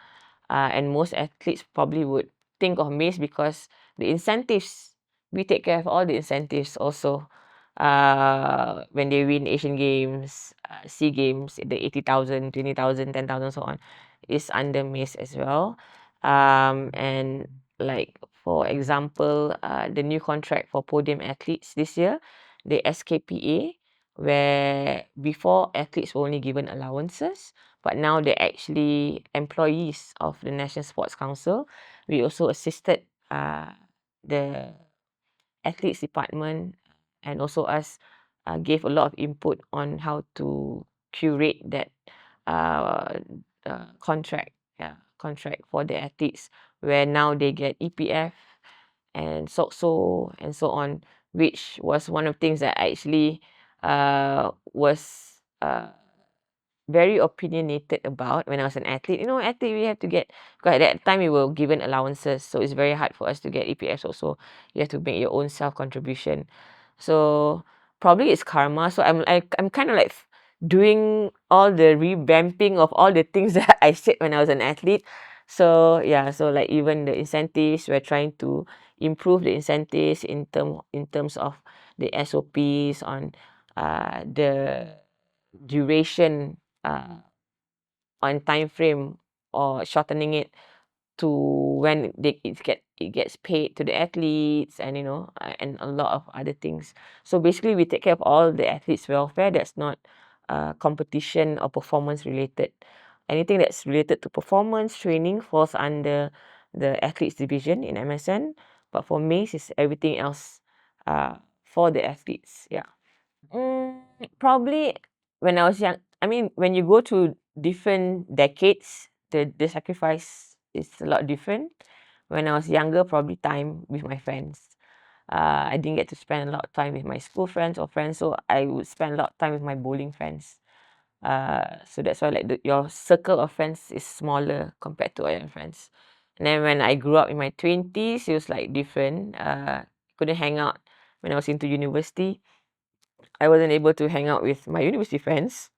And most athletes probably would think of MACE because the incentives, we take care of all the incentives also. When they win Asian Games, SEA Games, the 80,000, 20,000, 10,000, so on, is under MACE as well. And like for example, the new contract for podium athletes this year, the SKPA, where before athletes were only given allowances, but now they're actually employees of the National Sports Council. We also assisted the athletes department and also us gave a lot of input on how to curate that uh, contract for the athletes, where now they get EPF and SOCSO and so on, which was one of the things that I actually was very opinionated about when I was an athlete. You know, athlete we have to get, because at that time we were given allowances, so it's very hard for us to get EPS also. You have to make your own self contribution. So probably it's karma. So I'm kind of like doing all the revamping of all the things that I said when I was an athlete. So yeah, so like even the incentives, we're trying to improve the incentives in terms of the SOPs on the duration on time frame, or shortening it to when it gets paid to the athletes, and and a lot of other things. So basically we take care of all the athletes welfare that's not competition or performance related. Anything that's related to performance training falls under the athletes division in MSN, but for MACE is everything else for the athletes. Yeah. Probably when I was young. I mean, when you go to different decades, the sacrifice is a lot different. When I was younger, probably time with my friends. I didn't get to spend a lot of time with my school friends or friends, so I would spend a lot of time with my bowling friends. So that's why like your circle of friends is smaller compared to all your friends. And then when I grew up in my 20s, it was like different. Couldn't hang out when I was into university. I wasn't able to hang out with my university friends.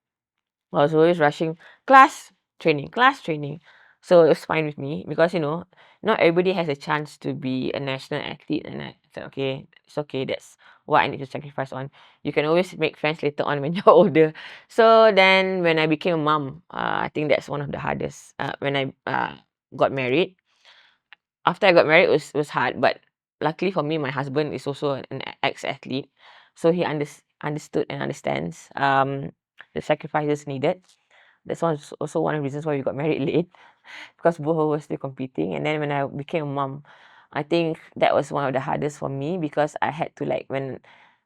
I was always rushing class, training, class, training. So it was fine with me because, not everybody has a chance to be a national athlete. And I said, okay, it's okay. That's what I need to sacrifice on. You can always make friends later on when you're older. So then when I became a mom, I think that's one of the hardest. When I got married, after I got married, it was hard, but luckily for me, my husband is also an ex-athlete, so he understood and understands the sacrifices needed. That's also one of the reasons why we got married late, because both of us still competing. And then when I became a mom, I think that was one of the hardest for me, because I had to like when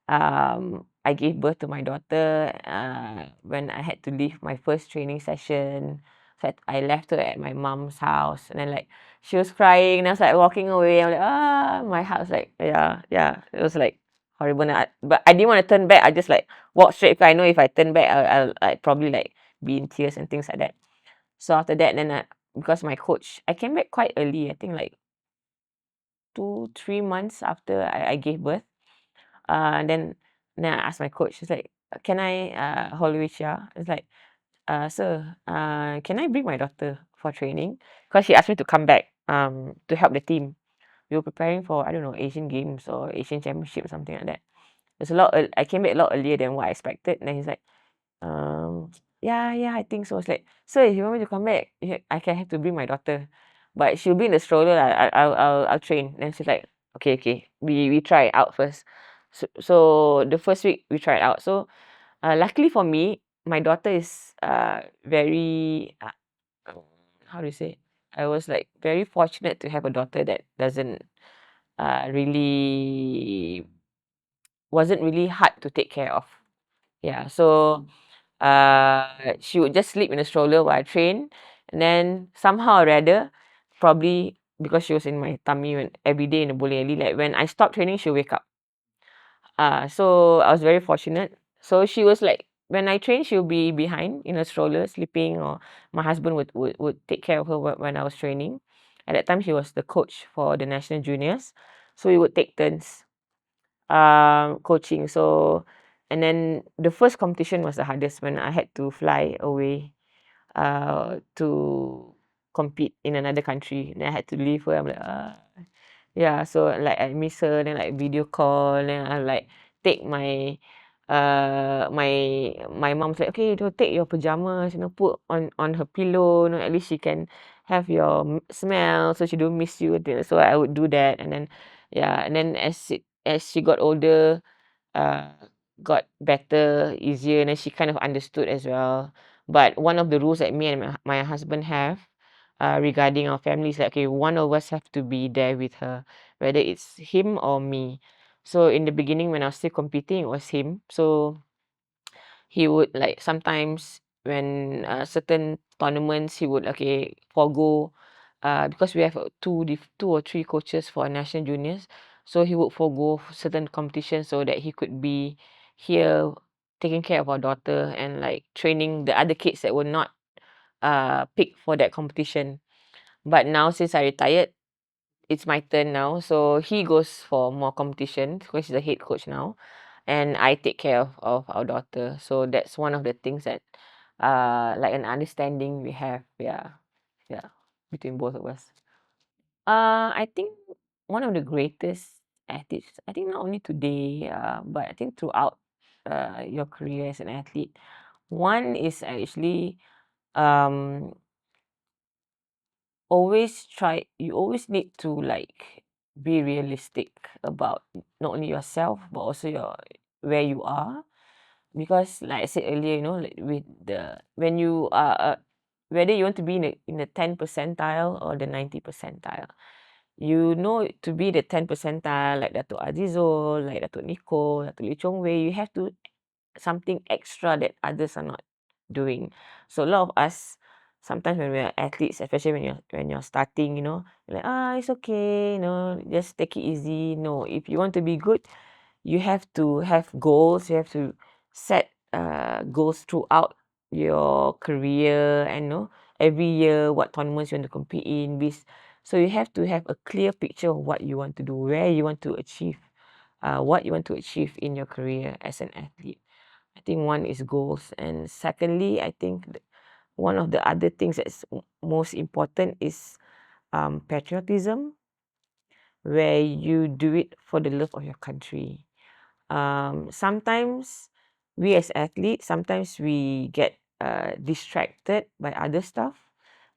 I gave birth to my daughter, when I had to leave my first training session. So I left her at my mom's house, and then like she was crying, and I was like walking away. I'm like, my heart was like, yeah, yeah. It was like horrible. But I didn't want to turn back. I just like walk straight, because I know if I turn back, I'd probably like be in tears and things like that. So after that, then because my coach, I came back quite early. I think like 2-3 months after I gave birth. Then I asked my coach. She's like, "Can I Hollywood? It's like, sir, can I bring my daughter for training? Because she asked me to come back to help the team. We were preparing for, I don't know, Asian Games or Asian Championship or something like that. There's a lot. I came back a lot earlier than what I expected. And then he's like, um, yeah, yeah, I think so. It's like, so if you want me to come back, I can have to bring my daughter, but she'll be in the stroller. I'll train. Then she's like, okay, okay, we try it out first. So the first week we tried out. So luckily for me, my daughter is very how do you say? I was like very fortunate to have a daughter that doesn't really wasn't really hard to take care of. Yeah, so she would just sleep in a stroller while I train, and then somehow or rather, probably because she was in my tummy when every day in the bowling alley, like when I stopped training, she'll wake up. So I was very fortunate. So she was like when I train, she'll be behind in a stroller sleeping, or my husband would take care of her when I was training. At that time, he was the coach for the national juniors, so we would take turns coaching. So, and then the first competition was the hardest when I had to fly away to compete in another country. Then I had to leave her. I'm like, yeah. So like I miss her. Then like video call. Then I like take my mom's like, okay, don't take your pajamas. Put on her pillow. At least she can have your smell, so she don't miss you. So I would do that, and then yeah, and then as she got older, uh, got better, easier, and then she kind of understood as well. But one of the rules that me and my husband have regarding our family is like, okay, one of us have to be there with her, whether it's him or me. So in the beginning, when I was still competing, it was him. So he would like sometimes when certain tournaments he would okay forgo because we have two or three coaches for national juniors, so he would forgo certain competitions so that he could be here taking care of our daughter and like training the other kids that were not picked for that competition. But now since I retired, it's my turn now. So he goes for more competition because he's the head coach now, and I take care of our daughter. So that's one of the things that, like an understanding we have. Yeah, yeah, between both of us. I think one of the greatest athletes. I think not only today, but I think throughout, your career as an athlete. One is actually um you always need to like be realistic about not only yourself but also your where you are, because like I said earlier, like with the when you are whether you want to be in the 10 percentile or the 90 percentile, to be the 10 percentile like Datuk Azizul, like Datuk Nico, Datuk Lee Chong Wei, you have to something extra that others are not doing. So a lot of us sometimes when we're athletes, especially when you're starting, you're like, it's okay, just take it easy. No, if you want to be good, you have to have goals. You have to set goals throughout your career, and every year what tournaments you want to compete in. So you have to have a clear picture of what you want to do, where you want to achieve, what you want to achieve in your career as an athlete. I think one is goals, and secondly, I think one of the other things that's most important is patriotism, where you do it for the love of your country. Sometimes we as athletes, sometimes we get distracted by other stuff,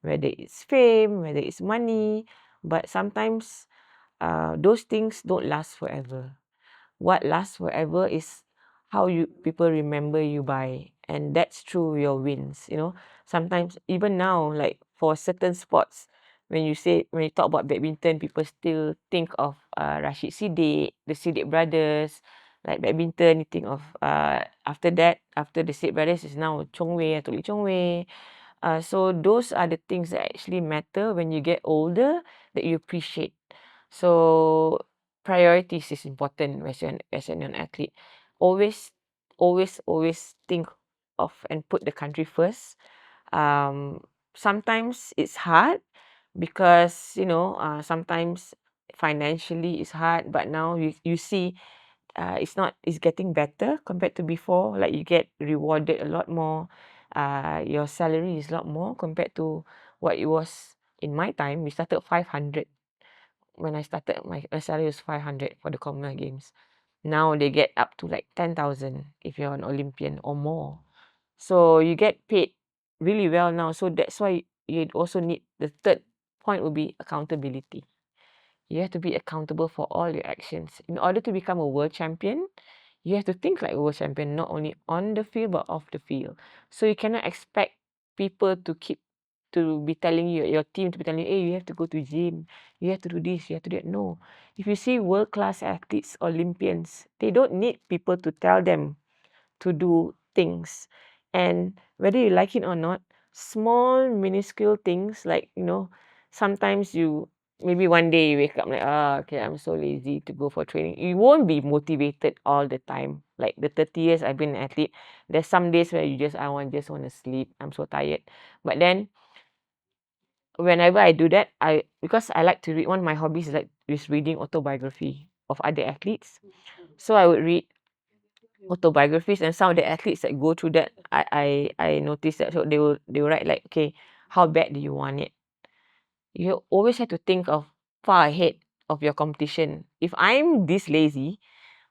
whether it's fame, whether it's money, but sometimes those things don't last forever. What lasts forever is how you people remember you by, and that's through your wins. Sometimes even now, like for certain sports, when you talk about badminton, people still think of Rashid Siddiq, the Siddiq brothers. Like badminton, you think of after that, after the Siddiq brothers is now Chong Wei, Atuli Chong Wei. So those are the things that actually matter when you get older, that you appreciate. So priorities is important as an athlete. Always, always think of and put the country first. Um, Sometimes it's hard because sometimes financially it's hard, but now you see it's getting better compared to before. Like you get rewarded a lot more. Your salary is a lot more compared to what it was in my time. We started 500 when I started. My salary was 500 for the Commonwealth Games. Now they get up to like 10,000 if you're an Olympian or more. So you get paid really well now. So that's why you also need the third point would be accountability. You have to be accountable for all your actions. In order to become a world champion, you have to think like a world champion, not only on the field but off the field. So you cannot expect people to be telling you, your team to be telling you, hey, you have to go to gym, you have to do this, you have to do that. No. If you see world class athletes, Olympians, they don't need people to tell them to do things. And whether you like it or not, small minuscule things like, sometimes maybe one day you wake up like, okay, I'm so lazy to go for training. You won't be motivated all the time. Like the 30 years I've been an athlete, there's some days where just want to sleep. I'm so tired. But then whenever I do that, because I like to read, one of my hobbies is reading autobiography of other athletes. So I would read autobiographies, and some of the athletes that go through that, I noticed that, so they will write like, okay, how bad do you want it? You always have to think of far ahead of your competition. If I'm this lazy,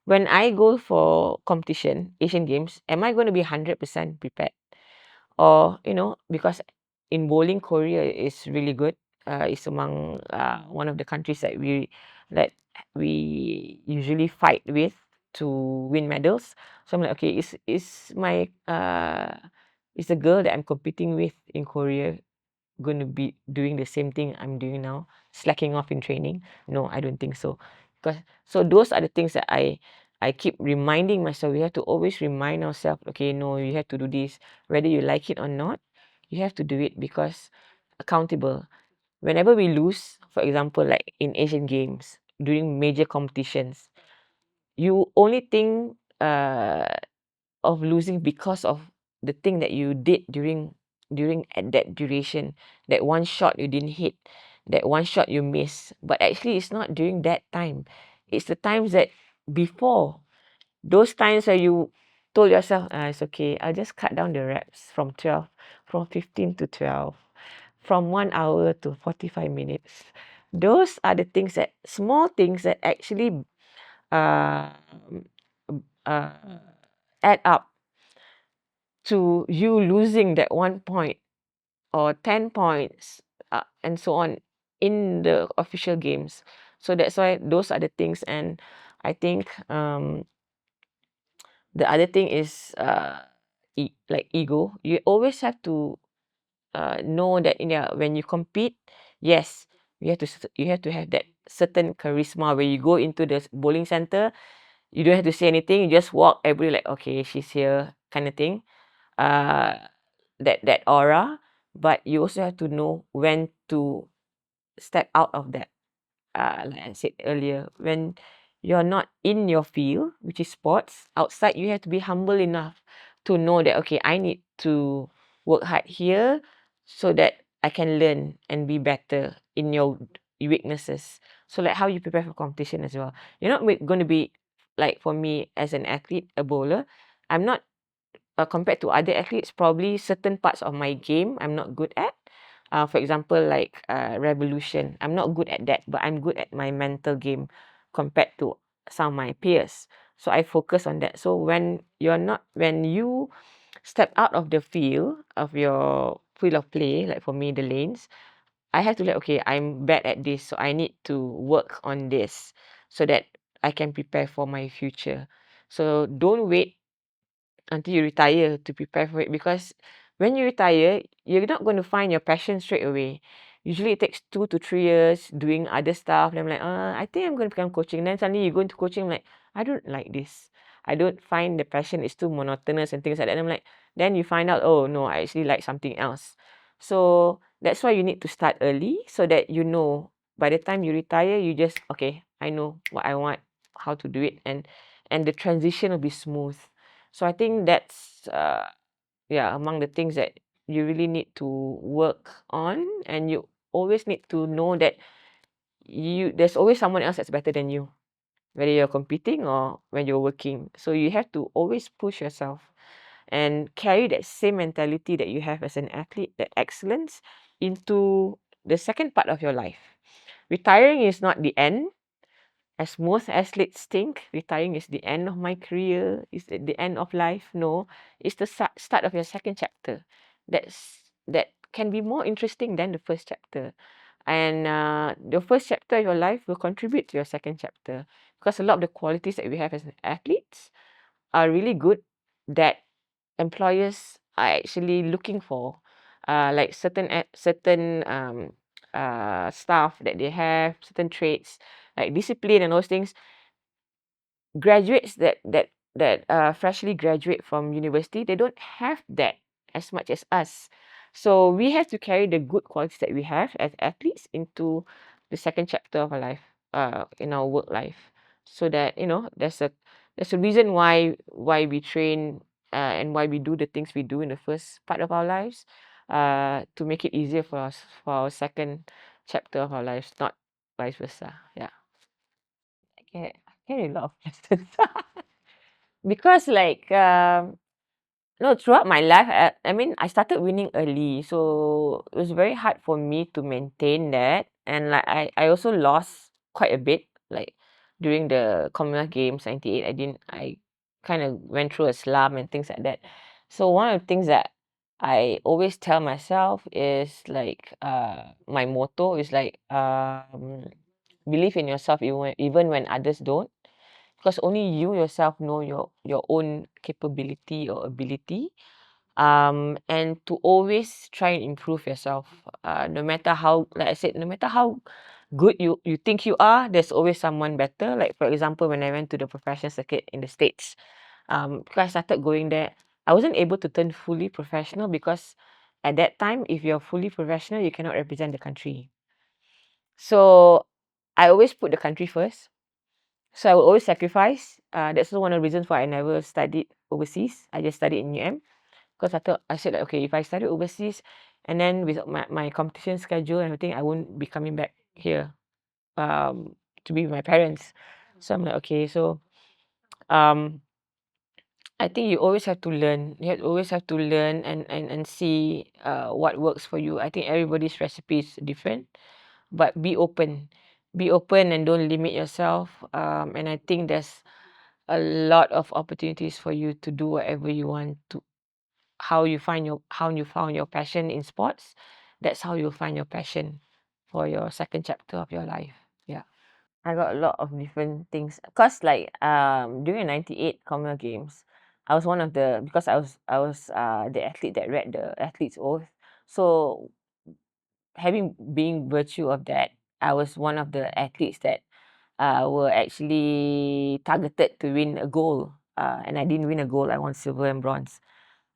when I go for competition, Asian Games, am I going to be 100% prepared? Or, because in bowling, Korea is really good. It's among one of the countries that we usually fight with to win medals. So I'm like, okay, is the girl that I'm competing with in Korea going to be doing the same thing I'm doing now, slacking off in training? No, I don't think so. So those are the things that I keep reminding myself. We have to always remind ourselves, okay, no, you have to do this, whether you like it or not. You have to do it because accountable. Whenever we lose, for example, like in Asian Games during major competitions, you only think of losing because of the thing that you did during at that duration, that one shot you didn't hit, that one shot you missed. But actually it's not during that time, it's the times that before, those times where you told yourself, it's okay, I'll just cut down the reps from 15 to 12, from 1 hour to 45 minutes. Those are the things, that small things that actually uh, uh, add up to you losing that 1 point or 10 points, and so on, in the official games. So that's why those are the things. And I think the other thing is like ego. You always have to know that when you compete, yes, you have to have that certain charisma where you go into the bowling center, you don't have to say anything, you just walk, everybody like, okay, she's here, kind of thing. uh that aura. But you also have to know when to step out of that. Like I said earlier, when you're not in your field, which is sports, outside, you have to be humble enough to know that, okay, I need to work hard here so that I can learn and be better in your weaknesses. So like how you prepare for competition as well. You're not going to be like, for me as an athlete, a bowler, I'm not, compared to other athletes, probably certain parts of my game I'm not good at. For example, like revolution, I'm not good at that, but I'm good at my mental game compared to some of my peers. So I focus on that. So when you step out of the field of play, like for me, the lanes, I have to like, okay, I'm bad at this, so I need to work on this so that I can prepare for my future. So don't wait until you retire to prepare for it, because when you retire, you're not going to find your passion straight away. Usually it takes 2 to 3 years doing other stuff. Then I'm like, I think I'm going to become coaching. Then suddenly you go into coaching, I'm like, I don't like this. I don't find the passion, it's too monotonous and things like that. And I'm like, then you find out, oh no, I actually like something else. So that's why you need to start early, so that by the time you retire, you just, okay, I know what I want, how to do it, and the transition will be smooth. So I think that's yeah, among the things that you really need to work on. And you always need to know that there's always someone else that's better than you, whether you're competing or when you're working. So you have to always push yourself and carry that same mentality that you have as an athlete, that excellence, into the second part of your life. Retiring is not the end, as most athletes think. Retiring is the end of my career, is the end of life. No, it's the start of your second chapter. That can be more interesting than the first chapter. And the first chapter of your life will contribute to your second chapter, because a lot of the qualities that we have as athletes are really good, that employers are actually looking for. Like certain staff that they have, certain traits like discipline and those things. Graduates that freshly graduate from university, they don't have that as much as us. So we have to carry the good qualities that we have as athletes into the second chapter of our life, in our work life, so that there's a reason why we train, and why we do the things we do in the first part of our lives, to make it easier for us for our second chapter of our lives, not vice versa. Yeah, I get a lot of lessons because no, throughout my life, I mean, I started winning early, so it was very hard for me to maintain that. And like I also lost quite a bit, like during the Commonwealth Games '98. I kind of went through a slump and things like that. So one of the things that I always tell myself is like, my motto is like, believe in yourself even when others don't, because only you yourself know your own capability or ability, and to always try and improve yourself, no matter how, like I said, no matter how good you think you are, there's always someone better. Like for example, when I went to the professional circuit in the States, because I started going there, I wasn't able to turn fully professional because at that time, if you're fully professional, you cannot represent the country. So I always put the country first. So I will always sacrifice. That's also one of the reasons why I never studied overseas. I just studied in UM because I said like, okay, if I study overseas and then with my competition schedule and everything, I won't be coming back here, to be with my parents. So I'm like, okay, so um I think you always have to learn. You always have to learn and see what works for you. I think everybody's recipe is different, but be open. Be open and don't limit yourself. And I think there's a lot of opportunities for you to do whatever you want to. How you found your passion in sports, that's how you'll find your passion for your second chapter of your life. Yeah, I got a lot of different things because like during '98 Commonwealth Games, I was one of the because I was the athlete that read the athlete's oath. So having being virtue of that, I was one of the athletes that were actually targeted to win a gold. And I didn't win a gold. I won silver and bronze.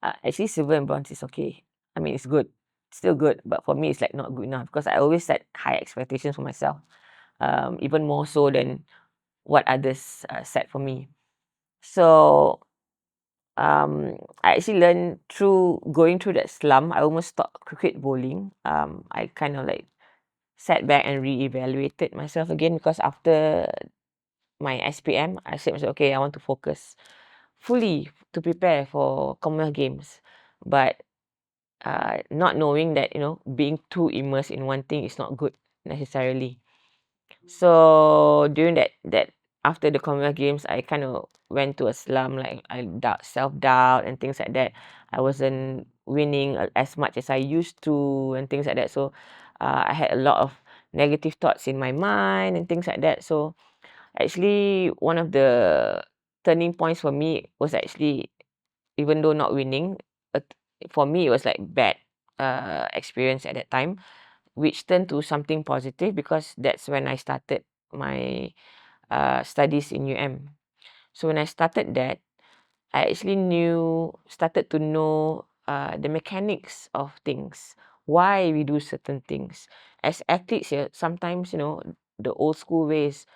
Actually, silver and bronze is okay. I mean, it's good, still good. But for me, it's like not good enough because I always set high expectations for myself, even more so than what others set for me. So I actually learned through going through that slump. I almost stopped cricket bowling. I kind of like sat back and re-evaluated myself again because after my SPM, I said myself, okay, I want to focus fully to prepare for Commonwealth Games. But not knowing that being too immersed in one thing is not good necessarily. So during that after the Commonwealth Games, I kind of went to a slump, like I doubt self-doubt and things like that. I wasn't winning as much as I used to and things like that. So I had a lot of negative thoughts in my mind and things like that. So actually one of the turning points for me was actually, even though not winning, but for me it was like bad experience at that time, which turned to something positive because that's when I started my studies in UM. So when I started that, I actually started to know the mechanics of things, why we do certain things. As athletes here, sometimes the old school ways,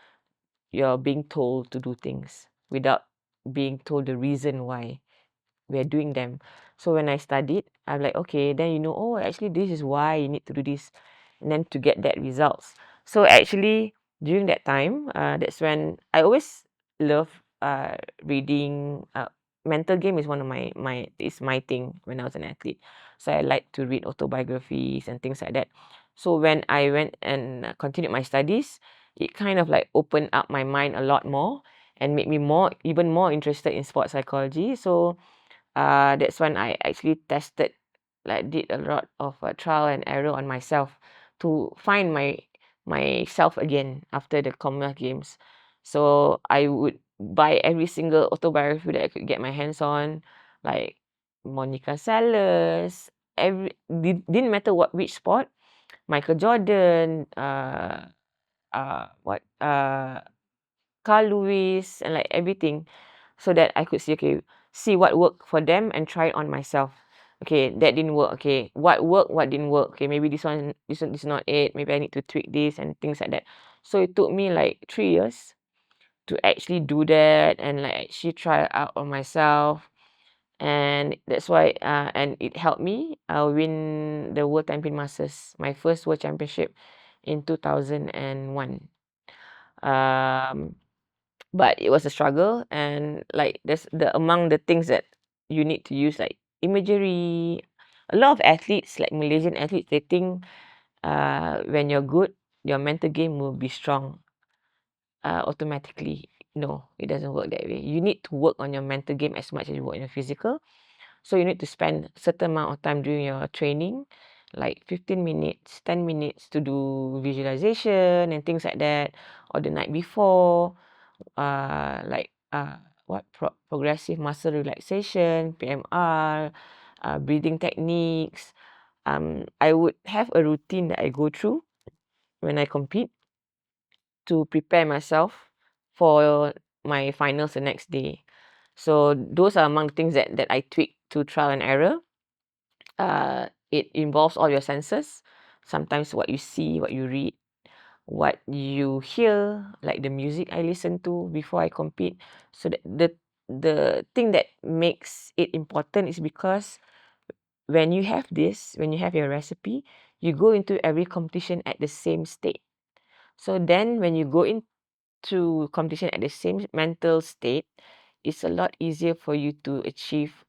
you're being told to do things without being told the reason why we are doing them. So when I studied, I'm like, okay, then oh, actually this is why you need to do this, and then to get that results. So actually during that time, that's when I always love reading. Mental game is one of my thing when I was an athlete. So I like to read autobiographies and things like that. So when I went and continued my studies, it kind of like opened up my mind a lot more and made me even more interested in sports psychology. So that's when I actually tested, like did a lot of trial and error on myself to find myself again after the Commonwealth Games. So I would buy every single autobiography that I could get my hands on, like Monica Seles, didn't matter which sport, Michael Jordan, what Carl Lewis, and like everything, so that I could see what worked for them and try it on myself. Okay, that didn't work. Okay, what worked, what didn't work. Okay, maybe this is not it. Maybe I need to tweak this and things like that. So it took me like 3 years to actually do that and like actually try it out on myself. And that's why and it helped me win the World Tenpin Masters, my first World Championship in 2001. Um, but it was a struggle, and like there's the among the things that you need to use like imagery. A lot of athletes, like Malaysian athletes, they think when you're good, your mental game will be strong automatically. No, it doesn't work that way. You need to work on your mental game as much as you work on your physical. So you need to spend a certain amount of time during your training, like 15 minutes, 10 minutes to do visualization and things like that, or the night before, like progressive muscle relaxation, PMR, breathing techniques. I would have a routine that I go through when I compete to prepare myself for my finals the next day. So those are among the things that I tweak to trial and error. It involves all your senses. Sometimes what you see, what you read, what you hear, like the music I listen to before I compete. So the thing that makes it important is because when you have this, when you have your recipe, you go into every competition at the same state. So then when you go into competition at the same mental state, it's a lot easier for you to achieve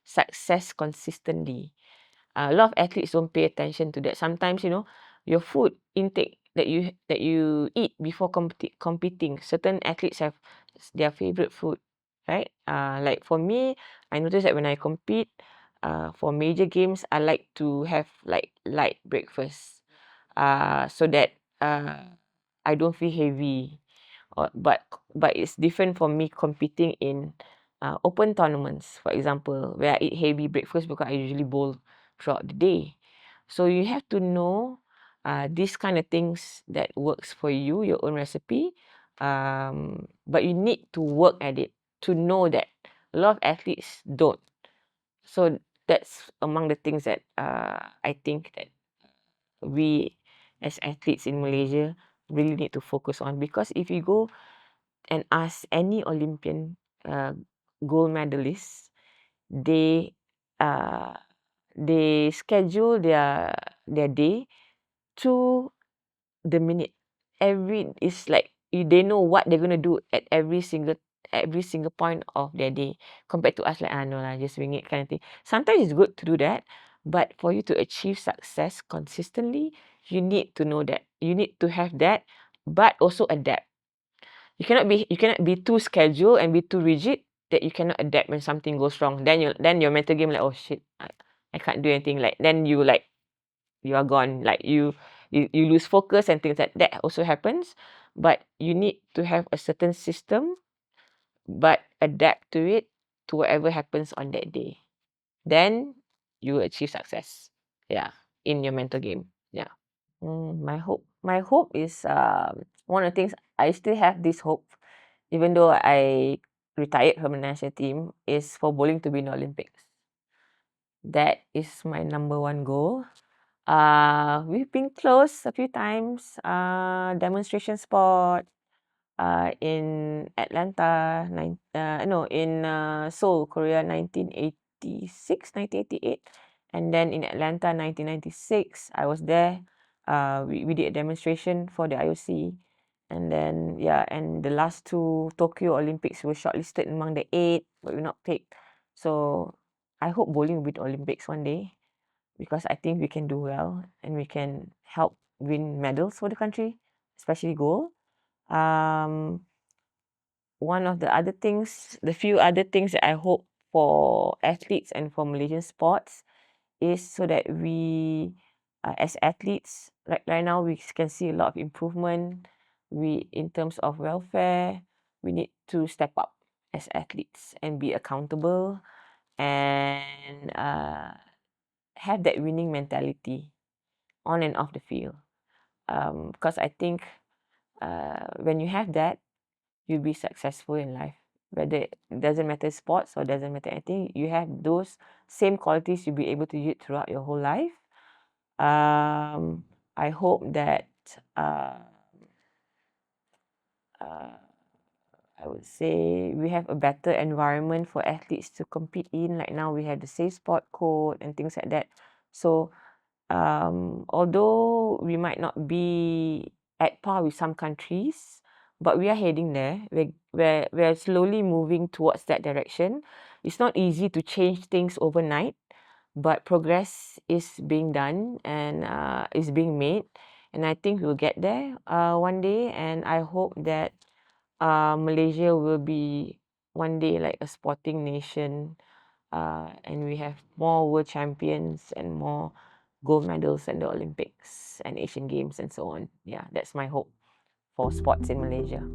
success consistently. A lot of athletes don't pay attention to that. Sometimes, your food intake that you eat before competing. Certain athletes have their favorite food, right? Like for me, I noticed that when I compete, for major games, I like to have like light breakfast, so that I don't feel heavy. But it's different for me competing in open tournaments, for example, where I eat heavy breakfast because I usually bowl throughout the day. So you have to know these kind of things that works for you, your own recipe. But you need to work at it to know that a lot of athletes don't. So that's among the things that I think that we as athletes in Malaysia really need to focus on, because if you go and ask any Olympian uh, gold medalists, they uh, they schedule their day to the minute. It's like they know what they're gonna do at every single point of their day, compared to us like no lah, just wing it kind of thing. Sometimes it's good to do that, but for you to achieve success consistently, you need to know that. You need to have that, but also adapt. You cannot be too scheduled and be too rigid that you cannot adapt when something goes wrong. Then your mental game like, oh shit, I can't do anything. Like then you are gone. Like you lose focus and things like that also happens. But you need to have a certain system, but adapt to it, to whatever happens on that day. Then you will achieve success. Yeah, in your mental game. Yeah. My hope is one of the things I still have this hope, even though I retired from the national team, is for bowling to be in the Olympics. That is my number one goal. We've been close a few times. Demonstration sport in Atlanta, no, in Seoul, Korea, 1986, 1988, and then in Atlanta, 1996. I was there. We did a demonstration for the IOC, and then yeah, and the last two Tokyo Olympics were shortlisted among the 8, but we're not picked. So I hope bowling will be the Olympics one day, because I think we can do well and we can help win medals for the country, especially gold. Um, One of the few other things that I hope for athletes and for Malaysian sports is so that we, as athletes, right now we can see a lot of improvement. In terms of welfare, we need to step up as athletes and be accountable, and have that winning mentality on and off the field. Because I think when you have that, you'll be successful in life. Whether it doesn't matter sports or doesn't matter anything, you have those same qualities you'll be able to use throughout your whole life. I hope that I would say we have a better environment for athletes to compete in. Like now we have the safe sport code and things like that. So although we might not be at par with some countries, but we are heading there. We're slowly moving towards that direction. It's not easy to change things overnight, but progress is being done and is being made. And I think we'll get there one day. And I hope that Malaysia will be one day like a sporting nation, and we have more world champions and more gold medals in the Olympics and Asian Games and so on. Yeah, that's my hope for sports in Malaysia.